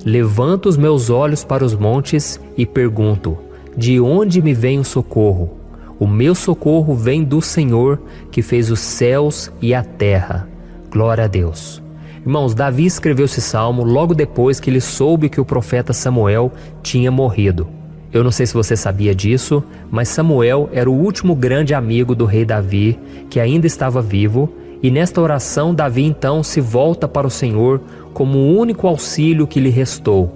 Levanto os meus olhos para os montes e pergunto: de onde me vem o socorro? O meu socorro vem do Senhor, que fez os céus e a terra. Glória a Deus. Irmãos, Davi escreveu esse salmo logo depois que ele soube que o profeta Samuel tinha morrido. Eu não sei se você sabia disso, mas Samuel era o último grande amigo do rei Davi, que ainda estava vivo, e nesta oração Davi então se volta para o Senhor como o único auxílio que lhe restou.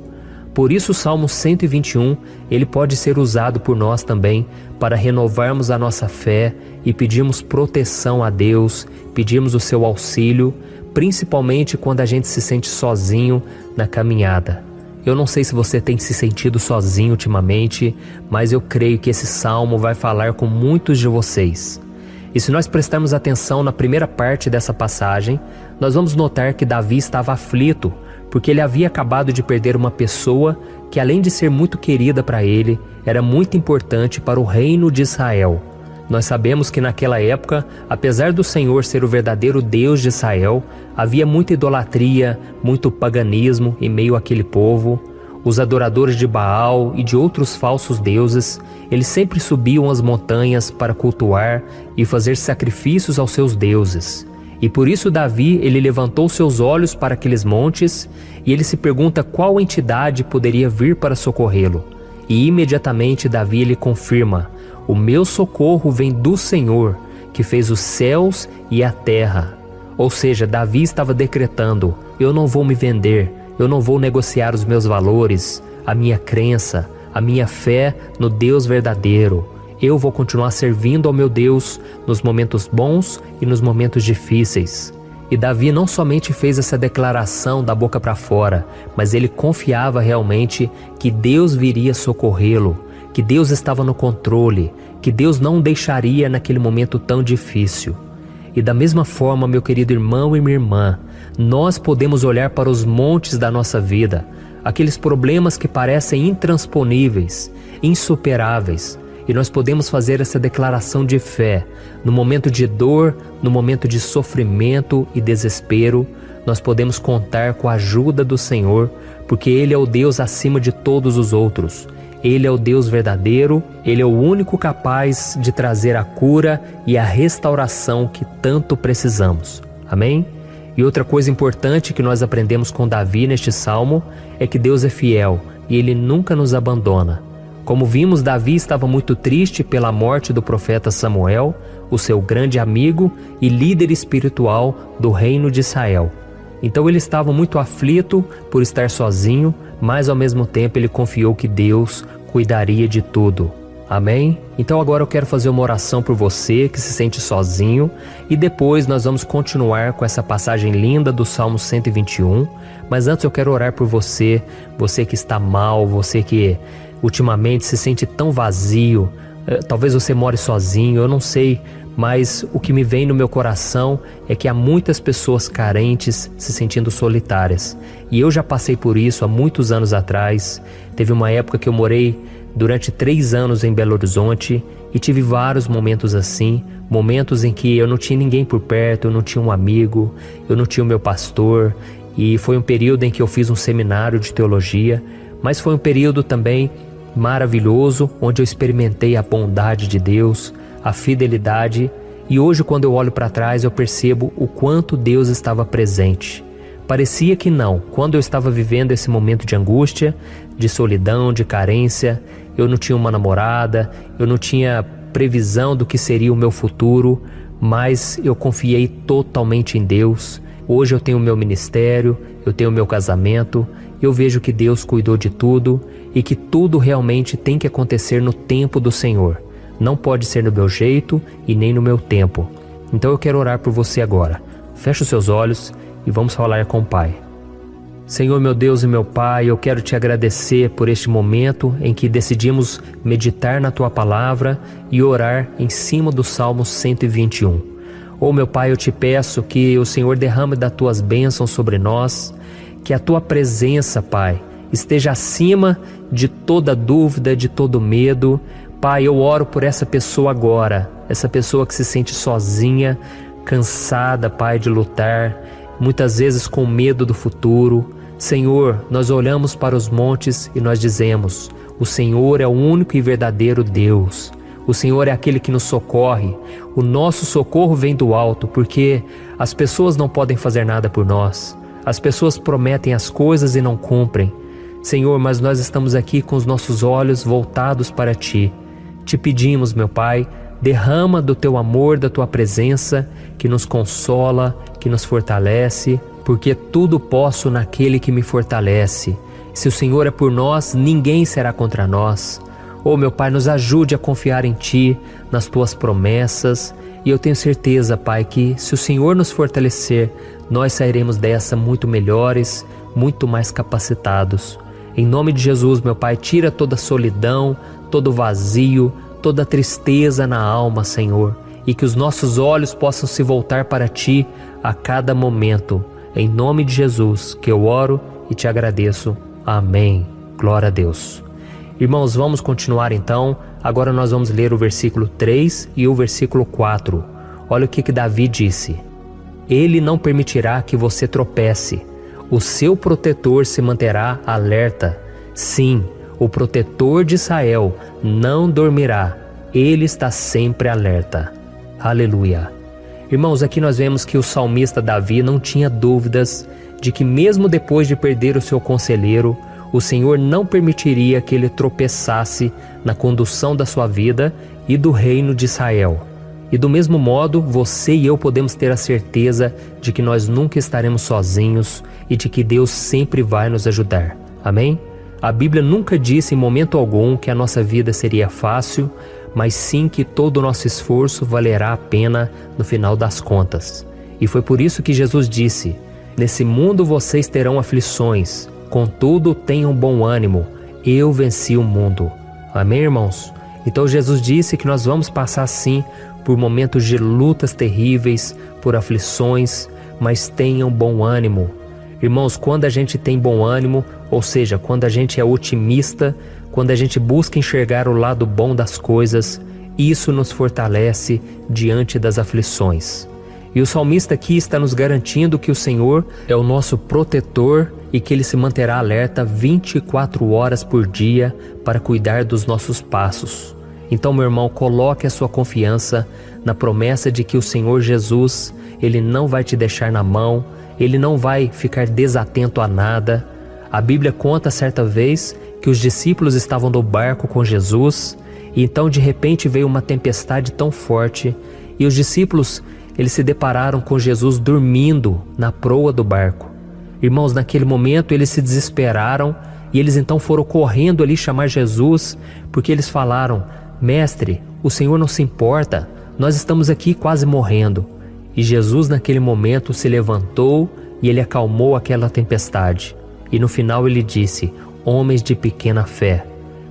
Por isso o Salmo 121, ele pode ser usado por nós também para renovarmos a nossa fé e pedirmos proteção a Deus, pedirmos o seu auxílio, principalmente quando a gente se sente sozinho na caminhada. Eu não sei se você tem se sentido sozinho ultimamente, mas eu creio que esse salmo vai falar com muitos de vocês. E se nós prestarmos atenção na primeira parte dessa passagem, nós vamos notar que Davi estava aflito, porque ele havia acabado de perder uma pessoa que, além de ser muito querida para ele, era muito importante para o reino de Israel. Nós sabemos que naquela época, apesar do Senhor ser o verdadeiro Deus de Israel, havia muita idolatria, muito paganismo em meio àquele povo. Os adoradores de Baal e de outros falsos deuses, eles sempre subiam as montanhas para cultuar e fazer sacrifícios aos seus deuses. E por isso Davi, ele levantou seus olhos para aqueles montes e ele se pergunta qual entidade poderia vir para socorrê-lo. E imediatamente Davi ele confirma: o meu socorro vem do Senhor, que fez os céus e a terra. Ou seja, Davi estava decretando: eu não vou me vender, eu não vou negociar os meus valores, a minha crença, a minha fé no Deus verdadeiro. Eu vou continuar servindo ao meu Deus nos momentos bons e nos momentos difíceis. E Davi não somente fez essa declaração da boca para fora, mas ele confiava realmente que Deus viria socorrê-lo, que Deus estava no controle, que Deus não o deixaria naquele momento tão difícil. E da mesma forma, meu querido irmão e minha irmã, nós podemos olhar para os montes da nossa vida, aqueles problemas que parecem intransponíveis, insuperáveis, e nós podemos fazer essa declaração de fé. No momento de dor, no momento de sofrimento e desespero, nós podemos contar com a ajuda do Senhor, porque Ele é o Deus acima de todos os outros. Ele é o Deus verdadeiro, Ele é o único capaz de trazer a cura e a restauração que tanto precisamos. Amém? E outra coisa importante que nós aprendemos com Davi neste salmo é que Deus é fiel e Ele nunca nos abandona. Como vimos, Davi estava muito triste pela morte do profeta Samuel, o seu grande amigo e líder espiritual do reino de Israel. Então ele estava muito aflito por estar sozinho, mas ao mesmo tempo ele confiou que Deus cuidaria de tudo. Amém? Então agora eu quero fazer uma oração por você que se sente sozinho e depois nós vamos continuar com essa passagem linda do Salmo 121. Mas antes eu quero orar por você, você que está mal, você que ultimamente se sente tão vazio, talvez você more sozinho, eu não sei, mas o que me vem no meu coração é que há muitas pessoas carentes se sentindo solitárias. E eu já passei por isso há muitos anos atrás. Teve uma época que eu morei durante 3 anos em Belo Horizonte e tive vários momentos assim, momentos em que eu não tinha ninguém por perto, eu não tinha um amigo, eu não tinha o meu pastor, e foi um período em que eu fiz um seminário de teologia, mas foi um período também maravilhoso, onde eu experimentei a bondade de Deus, a fidelidade, e hoje quando eu olho para trás eu percebo o quanto Deus estava presente. Parecia que não, quando eu estava vivendo esse momento de angústia, de solidão, de carência, eu não tinha uma namorada, eu não tinha previsão do que seria o meu futuro, mas eu confiei totalmente em Deus. Hoje eu tenho o meu ministério, eu tenho o meu casamento, eu vejo que Deus cuidou de tudo e que tudo realmente tem que acontecer no tempo do Senhor. Não pode ser no meu jeito e nem no meu tempo. Então eu quero orar por você agora. Feche os seus olhos e vamos falar com o Pai. Senhor, meu Deus e meu Pai, eu quero te agradecer por este momento em que decidimos meditar na Tua Palavra e orar em cima do Salmo 121. Oh, meu Pai, eu te peço que o Senhor derrame das Tuas bênçãos sobre nós, que a Tua presença, Pai, esteja acima de toda dúvida, de todo medo. Pai, eu oro por essa pessoa agora, essa pessoa que se sente sozinha, cansada, Pai, de lutar, muitas vezes com medo do futuro. Senhor, nós olhamos para os montes e nós dizemos: o Senhor é o único e verdadeiro Deus. O Senhor é aquele que nos socorre. O nosso socorro vem do alto, porque as pessoas não podem fazer nada por nós. As pessoas prometem as coisas e não cumprem. Senhor, mas nós estamos aqui com os nossos olhos voltados para Ti. Te pedimos, meu Pai, derrama do Teu amor, da Tua presença, que nos consola, que nos fortalece, porque tudo posso naquele que me fortalece. Se o Senhor é por nós, ninguém será contra nós. Oh, meu Pai, nos ajude a confiar em Ti, nas Tuas promessas. E eu tenho certeza, Pai, que se o Senhor nos fortalecer, nós sairemos dessa muito melhores, muito mais capacitados. Em nome de Jesus, meu Pai, tira toda a solidão, todo vazio, toda a tristeza na alma, Senhor. E que os nossos olhos possam se voltar para Ti a cada momento. Em nome de Jesus, que eu oro e te agradeço. Amém. Glória a Deus. Irmãos, vamos continuar então. Agora nós vamos ler o versículo 3 e o versículo 4. Olha o que Davi disse. Ele não permitirá que você tropece. O seu protetor se manterá alerta. Sim, o protetor de Israel não dormirá. Ele está sempre alerta. Aleluia. Irmãos, aqui nós vemos que o salmista Davi não tinha dúvidas de que mesmo depois de perder o seu conselheiro, o Senhor não permitiria que ele tropeçasse na condução da sua vida e do reino de Israel. E do mesmo modo, você e eu podemos ter a certeza de que nós nunca estaremos sozinhos e de que Deus sempre vai nos ajudar. Amém? A Bíblia nunca disse em momento algum que a nossa vida seria fácil, mas sim que todo o nosso esforço valerá a pena no final das contas. E foi por isso que Jesus disse: nesse mundo vocês terão aflições, contudo tenham bom ânimo, eu venci o mundo. Amém, irmãos? Então Jesus disse que nós vamos passar sim por momentos de lutas terríveis, por aflições, mas tenham bom ânimo. Irmãos, quando a gente tem bom ânimo, ou seja, quando a gente é otimista, quando a gente busca enxergar o lado bom das coisas, isso nos fortalece diante das aflições. E o salmista aqui está nos garantindo que o Senhor é o nosso protetor e que Ele se manterá alerta 24 horas por dia para cuidar dos nossos passos. Então, meu irmão, coloque a sua confiança na promessa de que o Senhor Jesus, Ele não vai te deixar na mão, Ele não vai ficar desatento a nada. A Bíblia conta certa vez que os discípulos estavam no barco com Jesus e então de repente veio uma tempestade tão forte e os discípulos eles se depararam com Jesus dormindo na proa do barco. Irmãos, naquele momento eles se desesperaram e eles então foram correndo ali chamar Jesus, porque eles falaram: Mestre, o Senhor não se importa, nós estamos aqui quase morrendo. E Jesus naquele momento se levantou e Ele acalmou aquela tempestade. E no final Ele disse: homens de pequena fé.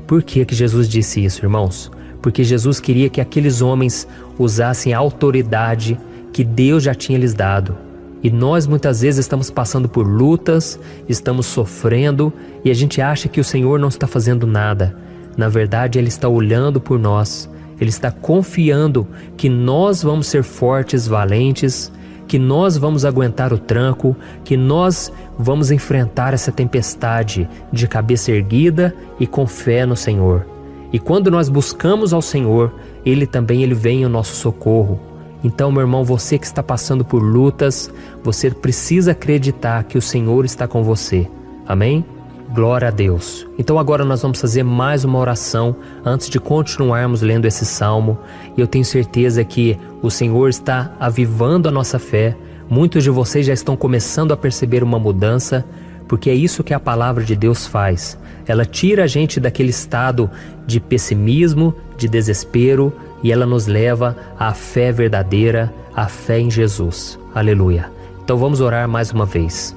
Por que Jesus disse isso, irmãos? Porque Jesus queria que aqueles homens usassem a autoridade que Deus já tinha lhes dado. E nós muitas vezes estamos passando por lutas, estamos sofrendo e a gente acha que o Senhor não está fazendo nada. Na verdade, Ele está olhando por nós, Ele está confiando que nós vamos ser fortes, valentes, que nós vamos aguentar o tranco, que nós vamos enfrentar essa tempestade de cabeça erguida e com fé no Senhor. E quando nós buscamos ao Senhor, Ele vem ao nosso socorro. Então, meu irmão, você que está passando por lutas, você precisa acreditar que o Senhor está com você. Amém? Glória a Deus. Então agora nós vamos fazer mais uma oração antes de continuarmos lendo esse salmo. E eu tenho certeza que o Senhor está avivando a nossa fé. Muitos de vocês já estão começando a perceber uma mudança, porque é isso que a palavra de Deus faz. Ela tira a gente daquele estado de pessimismo, de desespero, e ela nos leva à fé verdadeira, à fé em Jesus. Aleluia. Então vamos orar mais uma vez.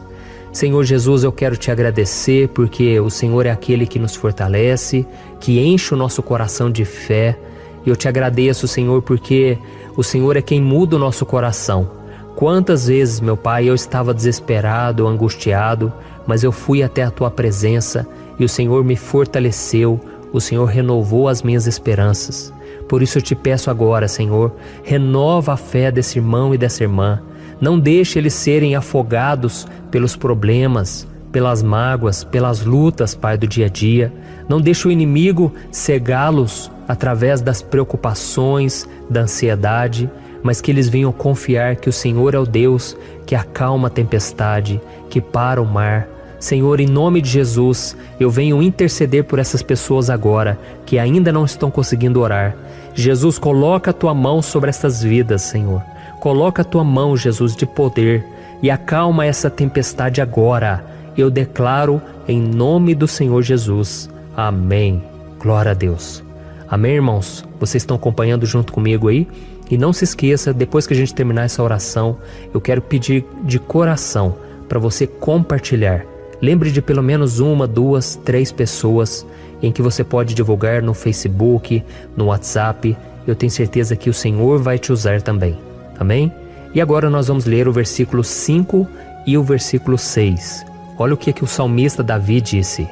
Senhor Jesus, eu quero te agradecer porque o Senhor é aquele que nos fortalece, que enche o nosso coração de fé. E eu te agradeço, Senhor, porque o Senhor é quem muda o nosso coração. Quantas vezes, meu Pai, eu estava desesperado, angustiado, mas eu fui até a Tua presença e o Senhor me fortaleceu, o Senhor renovou as minhas esperanças. Por isso eu te peço agora, Senhor, renova a fé desse irmão e dessa irmã. Não deixe eles serem afogados pelos problemas, pelas mágoas, pelas lutas, Pai, do dia a dia. Não deixa o inimigo cegá-los através das preocupações, da ansiedade, mas que eles venham confiar que o Senhor é o Deus que acalma a tempestade, que para o mar. Senhor, em nome de Jesus, eu venho interceder por essas pessoas agora que ainda não estão conseguindo orar. Jesus, coloca a Tua mão sobre essas vidas, Senhor. Coloca a Tua mão, Jesus, de poder e acalma essa tempestade agora. Eu declaro em nome do Senhor Jesus. Amém. Glória a Deus. Amém, irmãos? Vocês estão acompanhando junto comigo aí? E não se esqueça, depois que a gente terminar essa oração, eu quero pedir de coração para você compartilhar. Lembre de pelo menos 1, 2, 3 pessoas em que você pode divulgar no Facebook, no WhatsApp. Eu tenho certeza que o Senhor vai te usar também. Amém? E agora nós vamos ler o versículo 5 e o versículo 6. Olha o que o salmista Davi disse.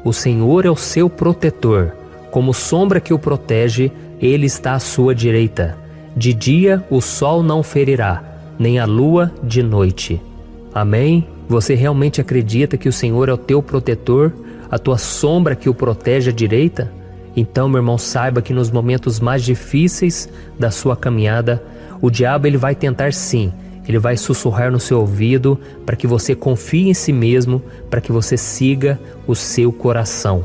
O Senhor é o seu protetor, como sombra que o protege, Ele está à sua direita. De dia o sol não ferirá, nem a lua de noite. Amém? Você realmente acredita que o Senhor é o teu protetor, a tua sombra que o protege à direita? Então, meu irmão, saiba que nos momentos mais difíceis da sua caminhada, o diabo ele vai tentar sim, ele vai sussurrar no seu ouvido para que você confie em si mesmo, para que você siga o seu coração.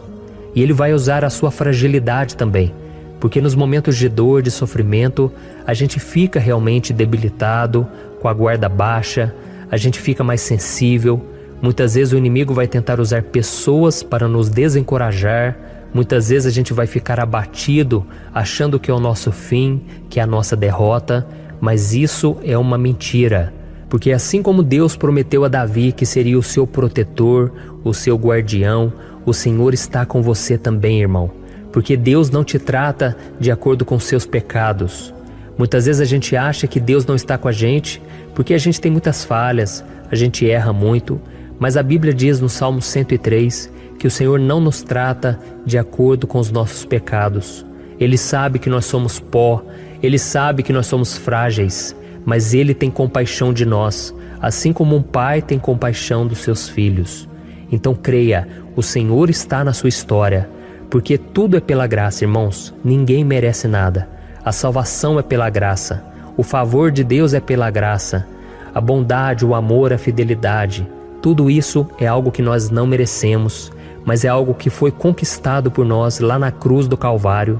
E ele vai usar a sua fragilidade também, porque nos momentos de dor, de sofrimento, a gente fica realmente debilitado, com a guarda baixa, a gente fica mais sensível. Muitas vezes o inimigo vai tentar usar pessoas para nos desencorajar. Muitas vezes a gente vai ficar abatido, achando que é o nosso fim, que é a nossa derrota. Mas isso é uma mentira. Porque assim como Deus prometeu a Davi que seria o seu protetor, o seu guardião, o Senhor está com você também, irmão. Porque Deus não te trata de acordo com seus pecados. Muitas vezes a gente acha que Deus não está com a gente porque a gente tem muitas falhas, a gente erra muito, mas a Bíblia diz no Salmo 103 que o Senhor não nos trata de acordo com os nossos pecados. Ele sabe que nós somos pó, Ele sabe que nós somos frágeis, mas Ele tem compaixão de nós, assim como um pai tem compaixão dos seus filhos. Então creia, o Senhor está na sua história, porque tudo é pela graça, irmãos, ninguém merece nada. A salvação é pela graça, o favor de Deus é pela graça, a bondade, o amor, a fidelidade, tudo isso é algo que nós não merecemos, mas é algo que foi conquistado por nós lá na cruz do Calvário,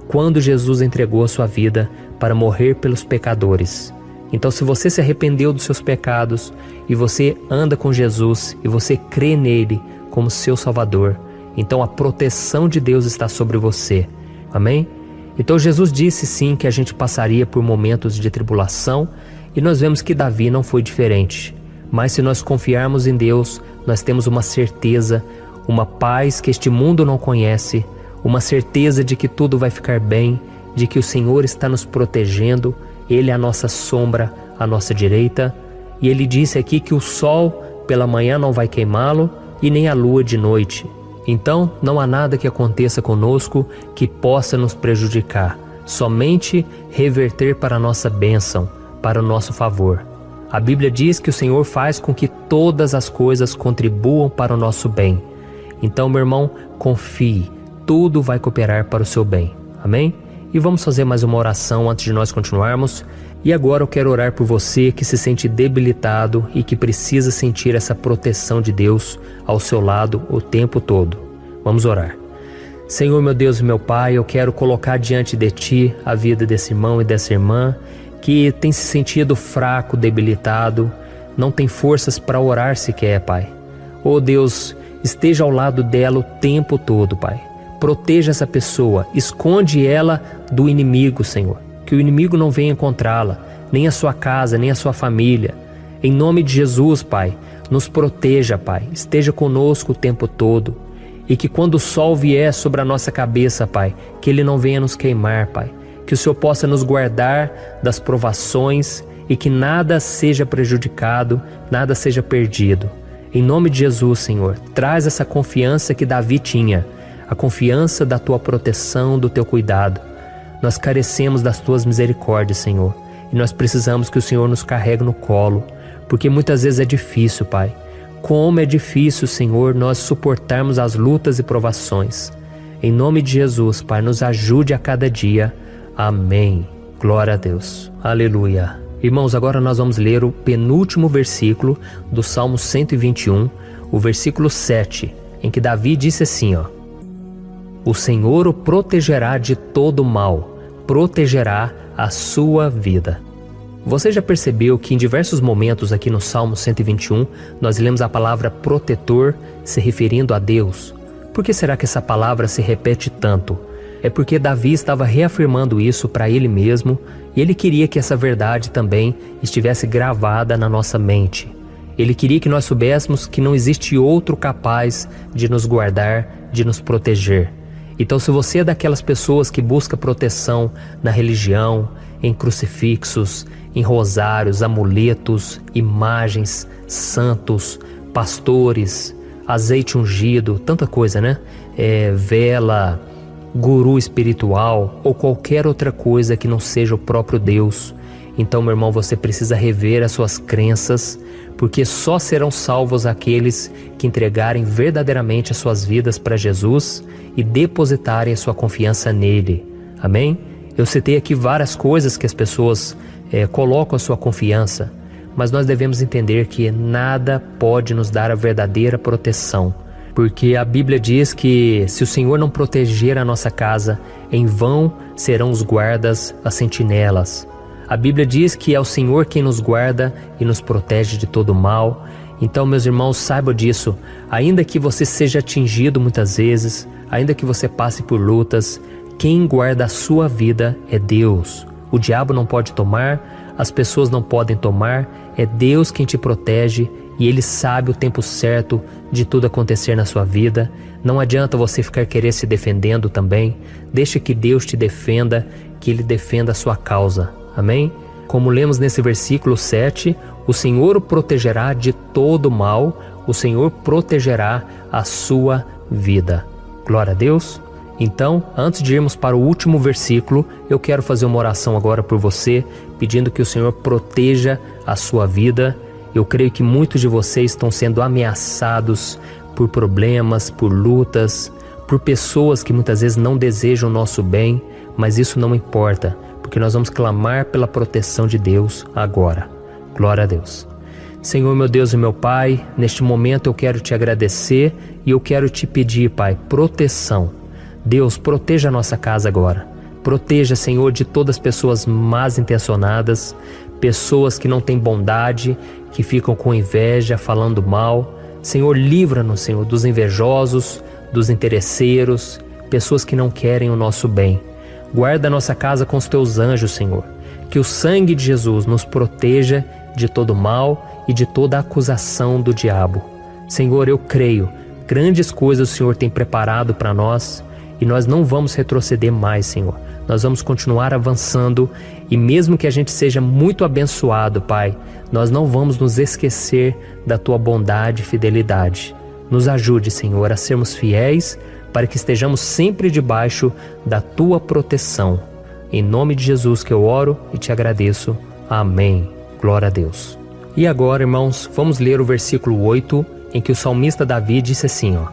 quando Jesus entregou a sua vida para morrer pelos pecadores. Então, se você se arrependeu dos seus pecados e você anda com Jesus e você crê nele como seu Salvador, então a proteção de Deus está sobre você. Amém? Então Jesus disse sim que a gente passaria por momentos de tribulação e nós vemos que Davi não foi diferente. Mas se nós confiarmos em Deus, nós temos uma certeza, uma paz que este mundo não conhece, uma certeza de que tudo vai ficar bem, de que o Senhor está nos protegendo, Ele é a nossa sombra, à nossa direita. E Ele disse aqui que o sol pela manhã não vai queimá-lo e nem a lua de noite. Então não há nada que aconteça conosco que possa nos prejudicar, somente reverter para a nossa bênção, para o nosso favor. A Bíblia diz que o Senhor faz com que todas as coisas contribuam para o nosso bem. Então, meu irmão, confie, tudo vai cooperar para o seu bem. Amém? E vamos fazer mais uma oração antes de nós continuarmos. E agora eu quero orar por você que se sente debilitado e que precisa sentir essa proteção de Deus ao seu lado o tempo todo. Vamos orar. Senhor, meu Deus e meu Pai, eu quero colocar diante de Ti a vida desse irmão e dessa irmã que tem se sentido fraco, debilitado, não tem forças para orar sequer, Pai. Oh Deus, esteja ao lado dela o tempo todo, Pai. Proteja essa pessoa, esconde ela do inimigo, Senhor. Que o inimigo não venha encontrá-la, nem a sua casa, nem a sua família. Em nome de Jesus, Pai, nos proteja, Pai. Esteja conosco o tempo todo. E que quando o sol vier sobre a nossa cabeça, Pai, que ele não venha nos queimar, Pai. Que o Senhor possa nos guardar das provações e que nada seja prejudicado, nada seja perdido. Em nome de Jesus, Senhor, traz essa confiança que Davi tinha, a confiança da Tua proteção, do Teu cuidado. Nós carecemos das Tuas misericórdias, Senhor, e nós precisamos que o Senhor nos carregue no colo, porque muitas vezes é difícil, Pai. como é difícil, Senhor, nós suportarmos as lutas e provações. Em nome de Jesus, Pai, nos ajude a cada dia. Amém. Glória a Deus. Aleluia. Irmãos, agora nós vamos ler o penúltimo versículo do Salmo 121, o versículo 7, em que Davi disse assim, ó: O Senhor o protegerá de todo mal, protegerá a sua vida. Você já percebeu que em diversos momentos aqui no Salmo 121, nós lemos a palavra protetor se referindo a Deus? Por que será que essa palavra se repete tanto? É porque Davi estava reafirmando isso para ele mesmo e ele queria que essa verdade também estivesse gravada na nossa mente. Ele queria que nós soubéssemos que não existe outro capaz de nos guardar, de nos proteger. Então, se você é daquelas pessoas que busca proteção na religião, em crucifixos, em rosários, amuletos, imagens, santos, pastores, azeite ungido, tanta coisa, né? Vela, guru espiritual ou qualquer outra coisa que não seja o próprio Deus. Então, meu irmão, você precisa rever as suas crenças, porque só serão salvos aqueles que entregarem verdadeiramente as suas vidas para Jesus e depositarem a sua confiança nele. Amém? Eu citei aqui várias coisas que as pessoas colocam a sua confiança, mas nós devemos entender que nada pode nos dar a verdadeira proteção, porque a Bíblia diz que se o Senhor não proteger a nossa casa, em vão serão os guardas, as sentinelas. A Bíblia diz que é o Senhor quem nos guarda e nos protege de todo mal. Então, meus irmãos, saibam disso. Ainda que você seja atingido muitas vezes, ainda que você passe por lutas, quem guarda a sua vida é Deus. O diabo não pode tomar, as pessoas não podem tomar, é Deus quem te protege e Ele sabe o tempo certo de tudo acontecer na sua vida. Não adianta você ficar querer se defendendo também. Deixa que Deus te defenda, que Ele defenda a sua causa. Amém? Como lemos nesse versículo 7, o Senhor o protegerá de todo mal, o Senhor protegerá a sua vida. Glória a Deus. Então, antes de irmos para o último versículo, eu quero fazer uma oração agora por você, pedindo que o Senhor proteja a sua vida. Eu creio que muitos de vocês estão sendo ameaçados por problemas, por lutas, por pessoas que muitas vezes não desejam o nosso bem, mas isso não importa, porque nós vamos clamar pela proteção de Deus agora. Glória a Deus. Senhor, meu Deus e meu Pai, neste momento eu quero te agradecer e eu quero te pedir, Pai, proteção. Deus, proteja a nossa casa agora. Proteja, Senhor, de todas as pessoas más intencionadas, pessoas que não têm bondade, que ficam com inveja, falando mal. Senhor, livra-nos, Senhor, dos invejosos, dos interesseiros, pessoas que não querem o nosso bem. Guarda a nossa casa com os teus anjos, Senhor. Que o sangue de Jesus nos proteja de todo mal e de toda acusação do diabo. Senhor, eu creio, grandes coisas o Senhor tem preparado para nós e nós não vamos retroceder mais, Senhor. Nós vamos continuar avançando e mesmo que a gente seja muito abençoado, Pai, nós não vamos nos esquecer da Tua bondade e fidelidade. Nos ajude, Senhor, a sermos fiéis para que estejamos sempre debaixo da Tua proteção. Em nome de Jesus que eu oro e te agradeço. Amém. Glória a Deus. E agora, irmãos, vamos ler o versículo 8, em que o salmista Davi disse assim, ó: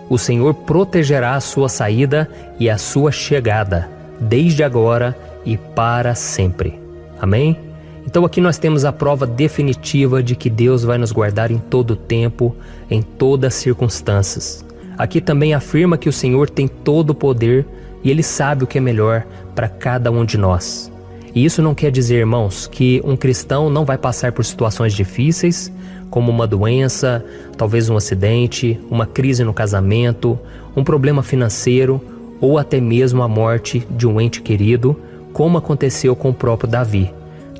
O Senhor protegerá a sua saída e a sua chegada, desde agora e para sempre. Amém? Então aqui nós temos a prova definitiva de que Deus vai nos guardar em todo o tempo, em todas as circunstâncias. Aqui também afirma que o Senhor tem todo o poder e Ele sabe o que é melhor para cada um de nós. E isso não quer dizer, irmãos, que um cristão não vai passar por situações difíceis, como uma doença, talvez um acidente, uma crise no casamento, um problema financeiro ou até mesmo a morte de um ente querido, como aconteceu com o próprio Davi.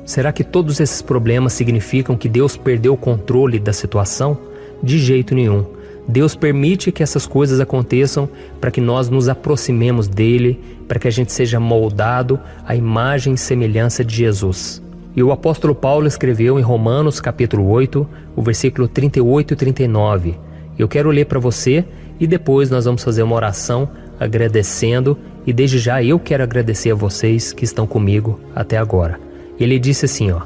Será que todos esses problemas significam que Deus perdeu o controle da situação? De jeito nenhum. Deus permite que essas coisas aconteçam para que nós nos aproximemos dele, para que a gente seja moldado à imagem e semelhança de Jesus. E o apóstolo Paulo escreveu em Romanos capítulo 8, o versículo 38 e 39. Eu quero ler para você e depois nós vamos fazer uma oração agradecendo, e desde já eu quero agradecer a vocês que estão comigo até agora. Ele disse assim, ó: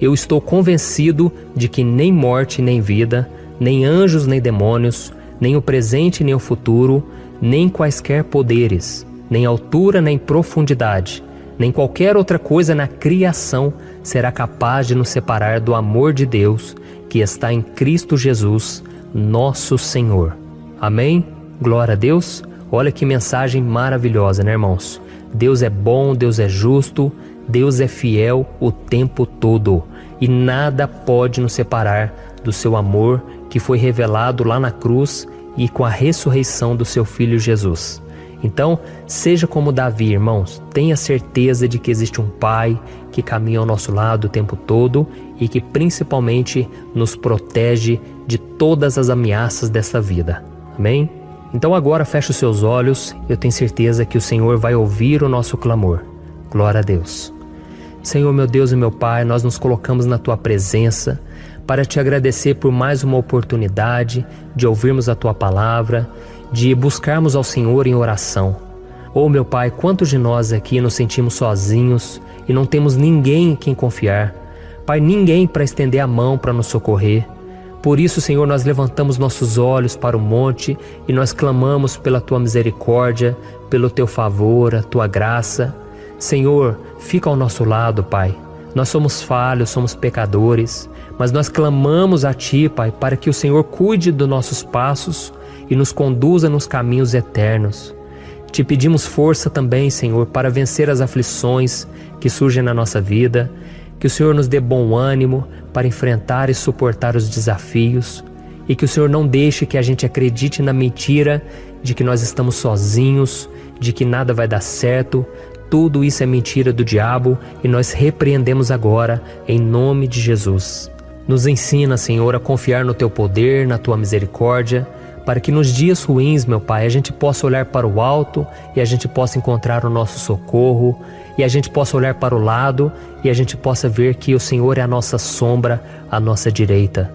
eu estou convencido de que nem morte nem vida, nem anjos nem demônios, nem o presente nem o futuro, nem quaisquer poderes, nem altura nem profundidade, nem qualquer outra coisa na criação será capaz de nos separar do amor de Deus que está em Cristo Jesus, nosso Senhor. Amém? Glória a Deus. Olha que mensagem maravilhosa, né, irmãos? Deus é bom, Deus é justo, Deus é fiel o tempo todo. E nada pode nos separar do seu amor que foi revelado lá na cruz e com a ressurreição do seu Filho Jesus. Então, seja como Davi, irmãos, tenha certeza de que existe um Pai que caminha ao nosso lado o tempo todo e que principalmente nos protege de todas as ameaças dessa vida. Amém? Então agora feche os seus olhos, eu tenho certeza que o Senhor vai ouvir o nosso clamor. Glória a Deus. Senhor, meu Deus e meu Pai, nós nos colocamos na Tua presença para Te agradecer por mais uma oportunidade de ouvirmos a Tua palavra, de buscarmos ao Senhor em oração. Oh, meu Pai, quantos de nós aqui nos sentimos sozinhos e não temos ninguém em quem confiar. Pai, ninguém para estender a mão para nos socorrer. Por isso, Senhor, nós levantamos nossos olhos para o monte e nós clamamos pela Tua misericórdia, pelo Teu favor, a Tua graça. Senhor, fica ao nosso lado, Pai. Nós somos falhos, somos pecadores, mas nós clamamos a Ti, Pai, para que o Senhor cuide dos nossos passos e nos conduza nos caminhos eternos. Te pedimos força também, Senhor, para vencer as aflições que surgem na nossa vida, que o Senhor nos dê bom ânimo para enfrentar e suportar os desafios e que o Senhor não deixe que a gente acredite na mentira de que nós estamos sozinhos, de que nada vai dar certo. Tudo isso é mentira do diabo e nós repreendemos agora em nome de Jesus. Nos ensina, Senhor, a confiar no Teu poder, na Tua misericórdia, para que nos dias ruins, meu Pai, a gente possa olhar para o alto e a gente possa encontrar o nosso socorro, e a gente possa olhar para o lado e a gente possa ver que o Senhor é a nossa sombra, a nossa direita.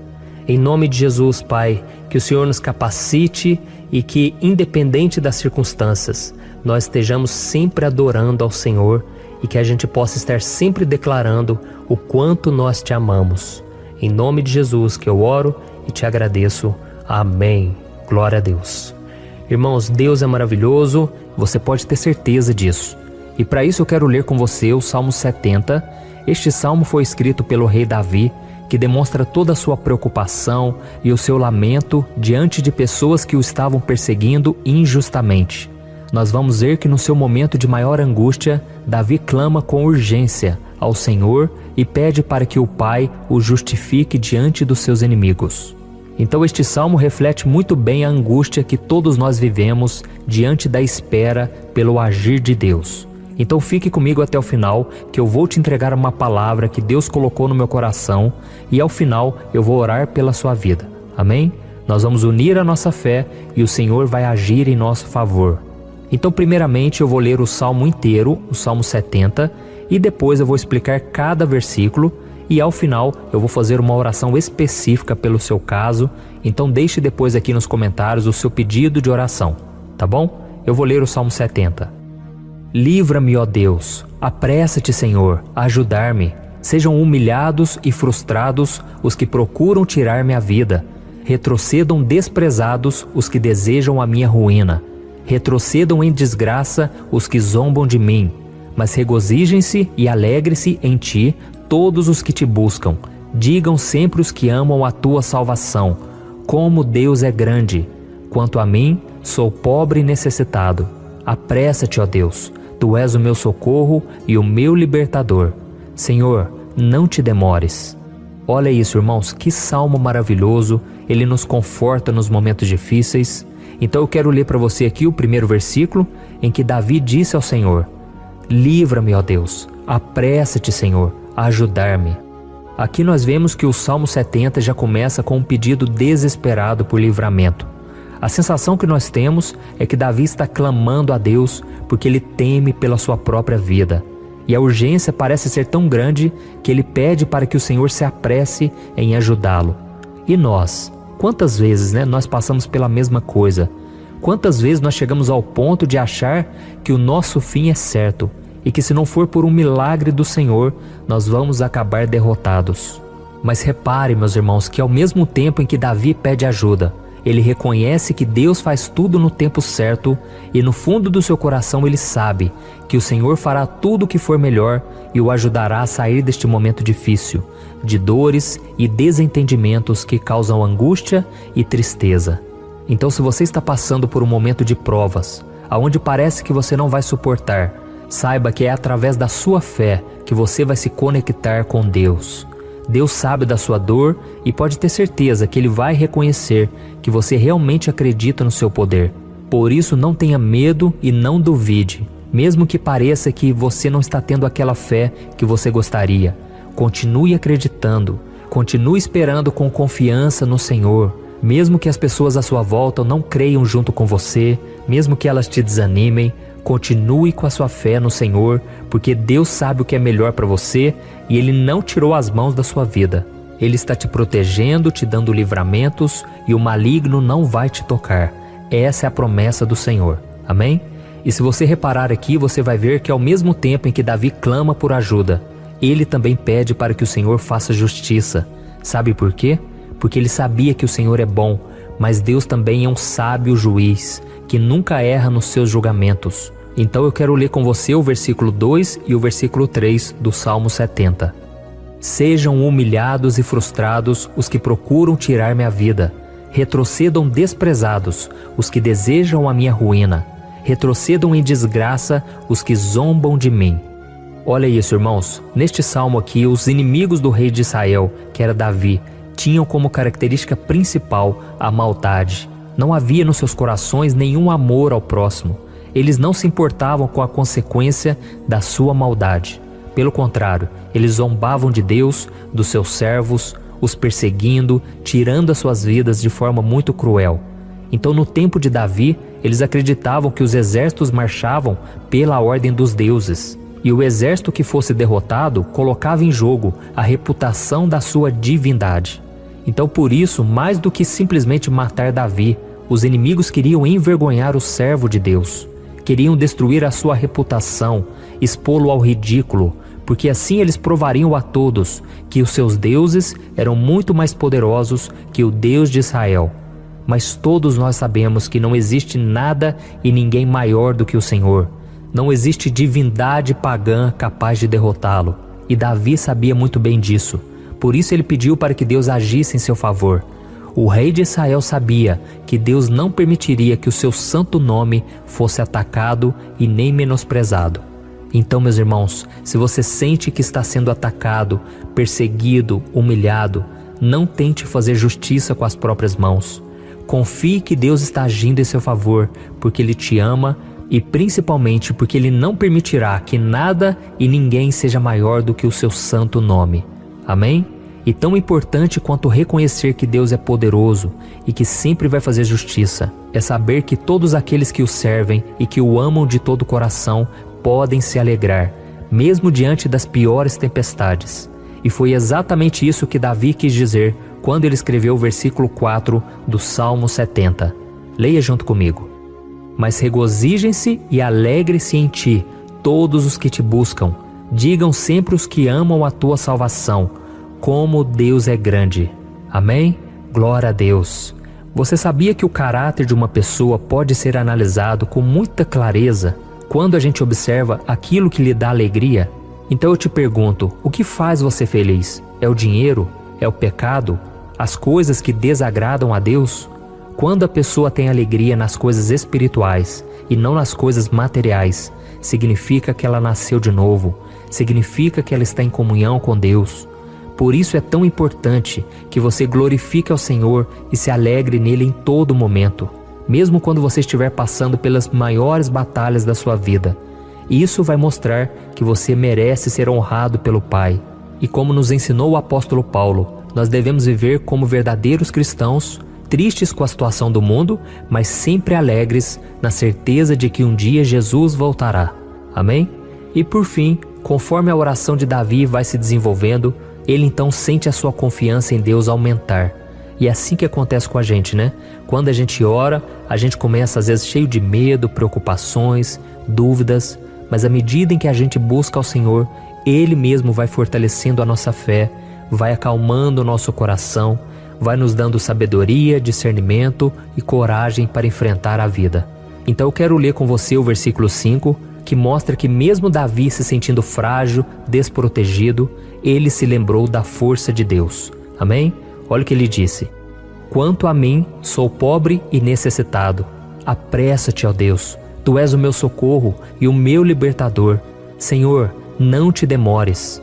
Em nome de Jesus, Pai, que o Senhor nos capacite e que, independente das circunstâncias, nós estejamos sempre adorando ao Senhor e que a gente possa estar sempre declarando o quanto nós Te amamos. Em nome de Jesus que eu oro e Te agradeço. Amém. Glória a Deus. Irmãos, Deus é maravilhoso, você pode ter certeza disso. E para isso eu quero ler com você o Salmo 70. Este salmo foi escrito pelo rei Davi, que demonstra toda a sua preocupação e o seu lamento diante de pessoas que o estavam perseguindo injustamente. Nós vamos ver que no seu momento de maior angústia, Davi clama com urgência ao Senhor e pede para que o Pai o justifique diante dos seus inimigos. Então este salmo reflete muito bem a angústia que todos nós vivemos diante da espera pelo agir de Deus. Então fique comigo até o final, que eu vou te entregar uma palavra que Deus colocou no meu coração e ao final eu vou orar pela sua vida. Amém? Nós vamos unir a nossa fé e o Senhor vai agir em nosso favor. Então primeiramente eu vou ler o salmo inteiro, o Salmo 70, e depois eu vou explicar cada versículo e ao final eu vou fazer uma oração específica pelo seu caso. Então deixe depois aqui nos comentários o seu pedido de oração, tá bom? Eu vou ler o Salmo 70. Livra-me, ó Deus, apressa-te, Senhor, a ajudar-me. Sejam humilhados e frustrados os que procuram tirar-me a vida. Retrocedam desprezados os que desejam a minha ruína. Retrocedam em desgraça os que zombam de mim. Mas regozijem-se e alegre-se em Ti todos os que Te buscam. Digam sempre os que amam a Tua salvação, como Deus é grande. Quanto a mim, sou pobre e necessitado. Apressa-te, ó Deus, Tu és o meu socorro e o meu libertador. Senhor, não Te demores. Olha isso, irmãos, que salmo maravilhoso. Ele nos conforta nos momentos difíceis. Então eu quero ler para você aqui o primeiro versículo, em que Davi disse ao Senhor: livra-me, ó Deus, apressa-te, Senhor, a ajudar-me. Aqui nós vemos que o Salmo 70 já começa com um pedido desesperado por livramento. A sensação que nós temos é que Davi está clamando a Deus porque ele teme pela sua própria vida. E a urgência parece ser tão grande que ele pede para que o Senhor se apresse em ajudá-lo. E nós? Quantas vezes nós passamos pela mesma coisa? Quantas vezes nós chegamos ao ponto de achar que o nosso fim é certo e que se não for por um milagre do Senhor, nós vamos acabar derrotados. Mas repare, meus irmãos, que ao mesmo tempo em que Davi pede ajuda, ele reconhece que Deus faz tudo no tempo certo e no fundo do seu coração ele sabe que o Senhor fará tudo o que for melhor e o ajudará a sair deste momento difícil, de dores e desentendimentos que causam angústia e tristeza. Então, se você está passando por um momento de provas, aonde parece que você não vai suportar, saiba que é através da sua fé que você vai se conectar com Deus. Deus sabe da sua dor e pode ter certeza que Ele vai reconhecer que você realmente acredita no seu poder. Por isso, não tenha medo e não duvide, mesmo que pareça que você não está tendo aquela fé que você gostaria. Continue acreditando, continue esperando com confiança no Senhor. Mesmo que as pessoas à sua volta não creiam junto com você, mesmo que elas te desanimem, continue com a sua fé no Senhor, porque Deus sabe o que é melhor para você e Ele não tirou as mãos da sua vida. Ele está te protegendo, te dando livramentos e o maligno não vai te tocar. Essa é a promessa do Senhor. Amém? E se você reparar aqui, você vai ver que ao mesmo tempo em que Davi clama por ajuda, ele também pede para que o Senhor faça justiça. Sabe por quê? Porque ele sabia que o Senhor é bom, mas Deus também é um sábio juiz, que nunca erra nos seus julgamentos. Então eu quero ler com você o versículo 2 e o versículo 3 do Salmo 70. Sejam humilhados e frustrados os que procuram tirar minha vida. Retrocedam desprezados os que desejam a minha ruína. Retrocedam em desgraça os que zombam de mim. Olha isso, irmãos. Neste salmo aqui, os inimigos do rei de Israel, que era Davi, tinham como característica principal a maldade. Não havia nos seus corações nenhum amor ao próximo. Eles não se importavam com a consequência da sua maldade. Pelo contrário, eles zombavam de Deus, dos seus servos, os perseguindo, tirando as suas vidas de forma muito cruel. Então, no tempo de Davi, eles acreditavam que os exércitos marchavam pela ordem dos deuses. E o exército que fosse derrotado colocava em jogo a reputação da sua divindade. Então, por isso, mais do que simplesmente matar Davi, os inimigos queriam envergonhar o servo de Deus. Queriam destruir a sua reputação, expô-lo ao ridículo, porque assim eles provariam a todos que os seus deuses eram muito mais poderosos que o Deus de Israel. Mas todos nós sabemos que não existe nada e ninguém maior do que o Senhor. Não existe divindade pagã capaz de derrotá-lo. E Davi sabia muito bem disso. Por isso ele pediu para que Deus agisse em seu favor. O rei de Israel sabia que Deus não permitiria que o seu santo nome fosse atacado e nem menosprezado. Então, meus irmãos, se você sente que está sendo atacado, perseguido, humilhado, não tente fazer justiça com as próprias mãos. Confie que Deus está agindo em seu favor, porque Ele te ama e principalmente porque Ele não permitirá que nada e ninguém seja maior do que o seu santo nome. Amém? E tão importante quanto reconhecer que Deus é poderoso e que sempre vai fazer justiça, é saber que todos aqueles que o servem e que o amam de todo o coração podem se alegrar, mesmo diante das piores tempestades. E foi exatamente isso que Davi quis dizer quando ele escreveu o versículo 4 do Salmo 70. Leia junto comigo. Mas regozijem-se e alegrem-se em ti, todos os que te buscam. Digam sempre os que amam a tua salvação, como Deus é grande. Amém? Glória a Deus. Você sabia que o caráter de uma pessoa pode ser analisado com muita clareza quando a gente observa aquilo que lhe dá alegria? Então eu te pergunto, o que faz você feliz? É o dinheiro? É o pecado? As coisas que desagradam a Deus? Quando a pessoa tem alegria nas coisas espirituais e não nas coisas materiais, significa que ela nasceu de novo, significa que ela está em comunhão com Deus. Por isso é tão importante que você glorifique ao Senhor e se alegre nele em todo momento, mesmo quando você estiver passando pelas maiores batalhas da sua vida. Isso vai mostrar que você merece ser honrado pelo Pai. E como nos ensinou o apóstolo Paulo, nós devemos viver como verdadeiros cristãos, tristes com a situação do mundo, mas sempre alegres na certeza de que um dia Jesus voltará. Amém? E por fim, conforme a oração de Davi vai se desenvolvendo, ele então sente a sua confiança em Deus aumentar. E é assim que acontece com a gente, né? Quando a gente ora, a gente começa às vezes cheio de medo, preocupações, dúvidas, mas à medida em que a gente busca ao Senhor, Ele mesmo vai fortalecendo a nossa fé, vai acalmando o nosso coração, vai nos dando sabedoria, discernimento e coragem para enfrentar a vida. Então eu quero ler com você o versículo 5, que mostra que mesmo Davi se sentindo frágil, desprotegido, ele se lembrou da força de Deus. Amém? Olha o que ele disse: quanto a mim, sou pobre e necessitado. Apressa-te, ó Deus, Tu és o meu socorro e o meu libertador. Senhor, não te demores.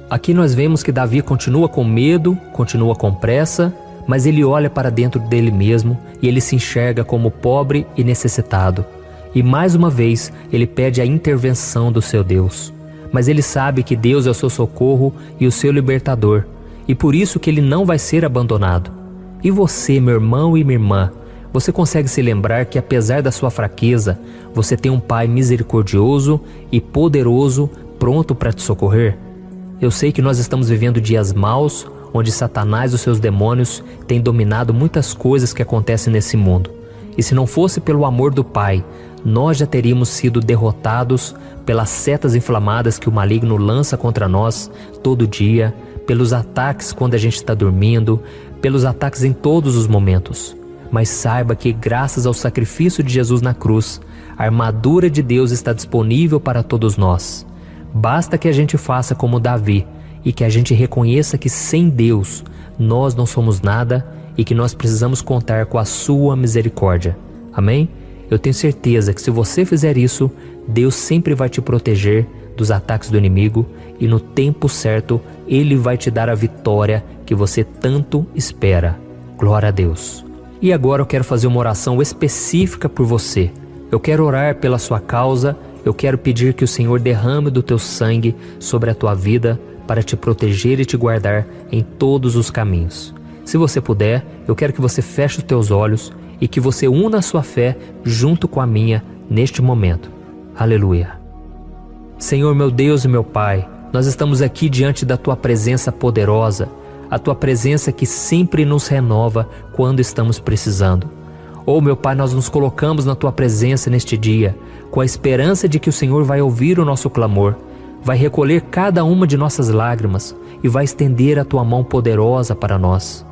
Aqui nós vemos que Davi continua com medo, continua com pressa, mas ele olha para dentro dele mesmo e ele se enxerga como pobre e necessitado. E mais uma vez ele pede a intervenção do seu Deus. Mas ele sabe que Deus é o seu socorro e o seu libertador, e por isso que ele não vai ser abandonado. E você, meu irmão e minha irmã, você consegue se lembrar que apesar da sua fraqueza, você tem um Pai misericordioso e poderoso pronto para te socorrer? Eu sei que nós estamos vivendo dias maus, onde Satanás e os seus demônios têm dominado muitas coisas que acontecem nesse mundo. E se não fosse pelo amor do Pai, nós já teríamos sido derrotados pelas setas inflamadas que o maligno lança contra nós todo dia, pelos ataques quando a gente está dormindo, pelos ataques em todos os momentos. Mas saiba que graças ao sacrifício de Jesus na cruz, a armadura de Deus está disponível para todos nós. Basta que a gente faça como Davi e que a gente reconheça que sem Deus nós não somos nada e que nós precisamos contar com a sua misericórdia. Amém? Eu tenho certeza que se você fizer isso, Deus sempre vai te proteger dos ataques do inimigo e no tempo certo Ele vai te dar a vitória que você tanto espera. Glória a Deus. E agora eu quero fazer uma oração específica por você. Eu quero orar pela sua causa, eu quero pedir que o Senhor derrame do teu sangue sobre a tua vida para te proteger e te guardar em todos os caminhos. Se você puder, eu quero que você feche os teus olhos e que você una a sua fé junto com a minha neste momento. Aleluia. Senhor, meu Deus e meu Pai, nós estamos aqui diante da Tua presença poderosa, a Tua presença que sempre nos renova quando estamos precisando. Oh, meu Pai, nós nos colocamos na Tua presença neste dia, com a esperança de que o Senhor vai ouvir o nosso clamor, vai recolher cada uma de nossas lágrimas e vai estender a Tua mão poderosa para nós.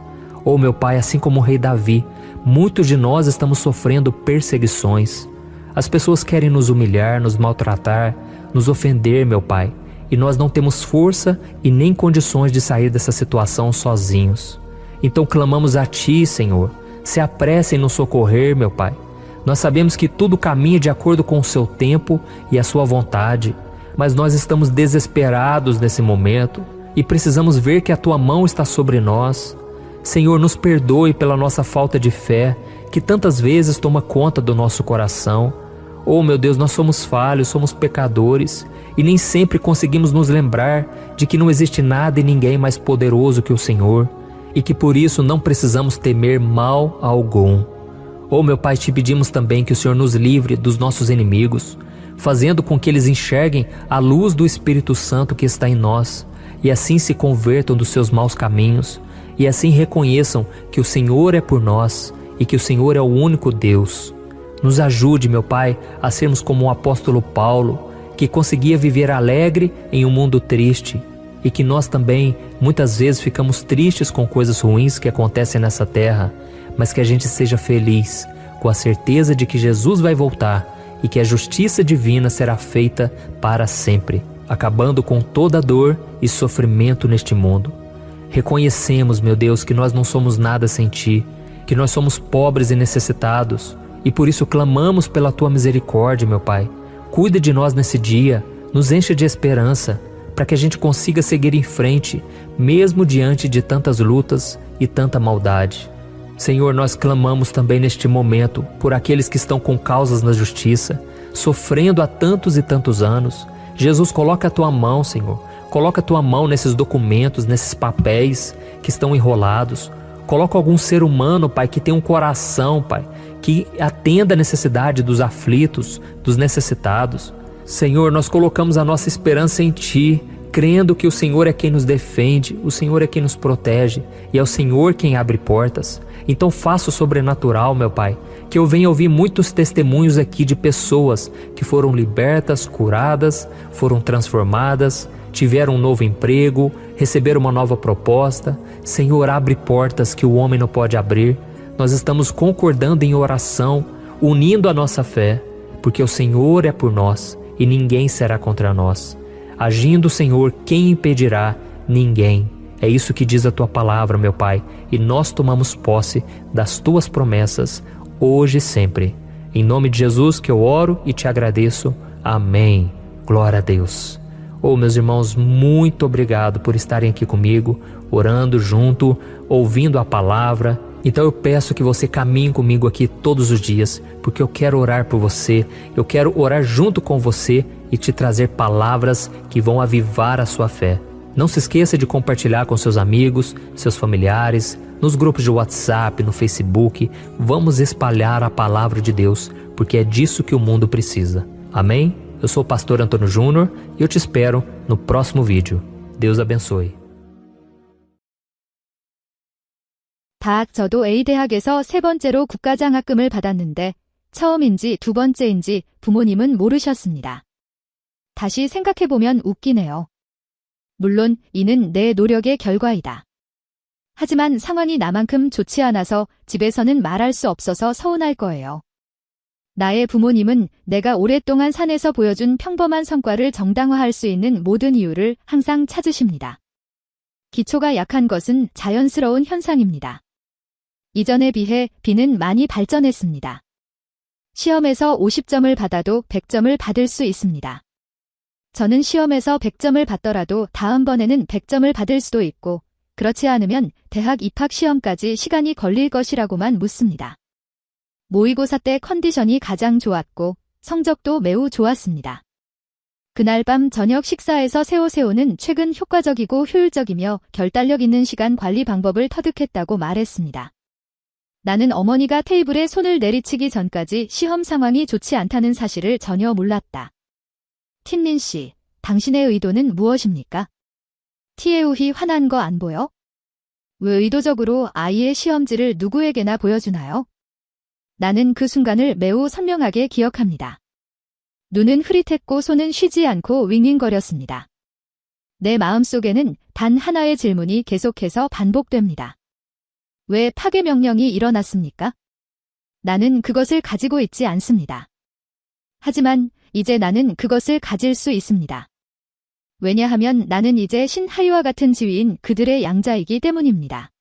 Oh, meu Pai, assim como o rei Davi, muitos de nós estamos sofrendo perseguições. As pessoas querem nos humilhar, nos maltratar, nos ofender, meu Pai, e nós não temos força e nem condições de sair dessa situação sozinhos. Então clamamos a Ti, Senhor, se apresse em nos socorrer, meu Pai. Nós sabemos que tudo caminha de acordo com o Seu tempo e a Sua vontade, mas nós estamos desesperados nesse momento e precisamos ver que a Tua mão está sobre nós. Senhor, nos perdoe pela nossa falta de fé, que tantas vezes toma conta do nosso coração. Oh, meu Deus, nós somos falhos, somos pecadores e nem sempre conseguimos nos lembrar de que não existe nada e ninguém mais poderoso que o Senhor e que por isso não precisamos temer mal algum. Oh, meu Pai, te pedimos também que o Senhor nos livre dos nossos inimigos, fazendo com que eles enxerguem a luz do Espírito Santo que está em nós e assim se convertam dos seus maus caminhos e assim reconheçam que o Senhor é por nós e que o Senhor é o único Deus. Nos ajude, meu Pai, a sermos como o apóstolo Paulo, que conseguia viver alegre em um mundo triste, e que nós também, muitas vezes, ficamos tristes com coisas ruins que acontecem nessa terra, mas que a gente seja feliz, com a certeza de que Jesus vai voltar e que a justiça divina será feita para sempre, acabando com toda dor e sofrimento neste mundo. Reconhecemos, meu Deus, que nós não somos nada sem Ti, que nós somos pobres e necessitados, e por isso clamamos pela Tua misericórdia, meu Pai. Cuida de nós nesse dia, nos enche de esperança, para que a gente consiga seguir em frente, mesmo diante de tantas lutas e tanta maldade. Senhor, nós clamamos também neste momento por aqueles que estão com causas na justiça, sofrendo há tantos e tantos anos. Jesus, coloca a Tua mão, Senhor. Coloca a Tua mão nesses documentos, nesses papéis que estão enrolados. Coloca algum ser humano, Pai, que tem um coração, Pai, que atenda a necessidade dos aflitos, dos necessitados. Senhor, nós colocamos a nossa esperança em Ti, crendo que o Senhor é quem nos defende, o Senhor é quem nos protege e é o Senhor quem abre portas. Então faça o sobrenatural, meu Pai, que eu venha ouvir muitos testemunhos aqui de pessoas que foram libertas, curadas, foram transformadas, tiveram um novo emprego, receberam uma nova proposta. Senhor, abre portas que o homem não pode abrir. Nós estamos concordando em oração, unindo a nossa fé, porque o Senhor é por nós e ninguém será contra nós. Agindo o Senhor, quem impedirá? Ninguém. É isso que diz a Tua palavra, meu Pai, e nós tomamos posse das Tuas promessas, hoje e sempre. Em nome de Jesus que eu oro e te agradeço. Amém. Glória a Deus. Meus irmãos, muito obrigado por estarem aqui comigo, orando junto, ouvindo a palavra. Então eu peço que você caminhe comigo aqui todos os dias, porque eu quero orar por você, eu quero orar junto com você e te trazer palavras que vão avivar a sua fé. Não se esqueça de compartilhar com seus amigos, seus familiares, nos grupos de WhatsApp, no Facebook. Vamos espalhar a palavra de Deus, porque é disso que o mundo precisa. Amém? Eu sou o pastor Antônio Júnior e eu te espero no próximo vídeo. Deus abençoe. 저도 A대학에서 세 번째로 국가장학금을 받았는데 처음인지 두 번째인지 부모님은 모르셨습니다. 다시 생각해보면 웃기네요. 물론 이는 내 노력의 결과이다. 하지만 상황이 나만큼 좋지 않아서 집에서는 말할 수 없어서 서운할 거예요. 나의 부모님은 내가 오랫동안 산에서 보여준 평범한 성과를 정당화할 수 있는 모든 이유를 항상 찾으십니다. 기초가 약한 것은 자연스러운 현상입니다. 이전에 비해 B는 많이 발전했습니다. 시험에서 50점을 받아도 100점을 받을 수 있습니다. 저는 시험에서 100점을 받더라도 다음번에는 100점을 받을 수도 있고, 그렇지 않으면 대학 입학 시험까지 시간이 걸릴 것이라고만 묻습니다. 모의고사 때 컨디션이 가장 좋았고 성적도 매우 좋았습니다. 그날 밤 저녁 식사에서 세오세오는 최근 효과적이고 효율적이며 결단력 있는 시간 관리 방법을 터득했다고 말했습니다. 나는 어머니가 테이블에 손을 내리치기 전까지 시험 상황이 좋지 않다는 사실을 전혀 몰랐다. 틴민 씨, 당신의 의도는 무엇입니까? 티에우히 화난 거 안 보여? 왜 의도적으로 아이의 시험지를 누구에게나 보여주나요? 나는 그 순간을 매우 선명하게 기억합니다. 눈은 흐릿했고 손은 쉬지 않고 윙윙거렸습니다. 내 마음속에는 단 하나의 질문이 계속해서 반복됩니다. 왜 파괴 명령이 일어났습니까? 나는 그것을 가지고 있지 않습니다. 하지만 이제 나는 그것을 가질 수 있습니다. 왜냐하면 나는 이제 신하이와 같은 지위인 그들의 양자이기 때문입니다.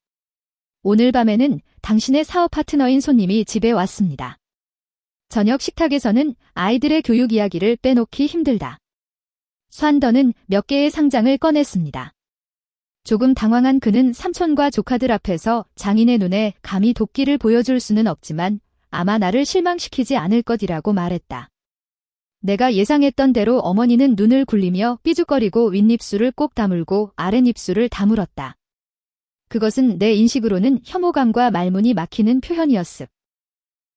오늘 밤에는 당신의 사업 파트너인 손님이 집에 왔습니다. 저녁 식탁에서는 아이들의 교육 이야기를 빼놓기 힘들다. 촨더는 몇 개의 상장을 꺼냈습니다. 조금 당황한 그는 삼촌과 조카들 앞에서 장인의 눈에 감히 도끼를 보여줄 수는 없지만 아마 나를 실망시키지 않을 것이라고 말했다. 내가 예상했던 대로 어머니는 눈을 굴리며 삐죽거리고 윗입술을 꼭 다물고 아랫입술을 다물었다. 그것은 내 인식으로는 혐오감과 말문이 막히는 표현이었음.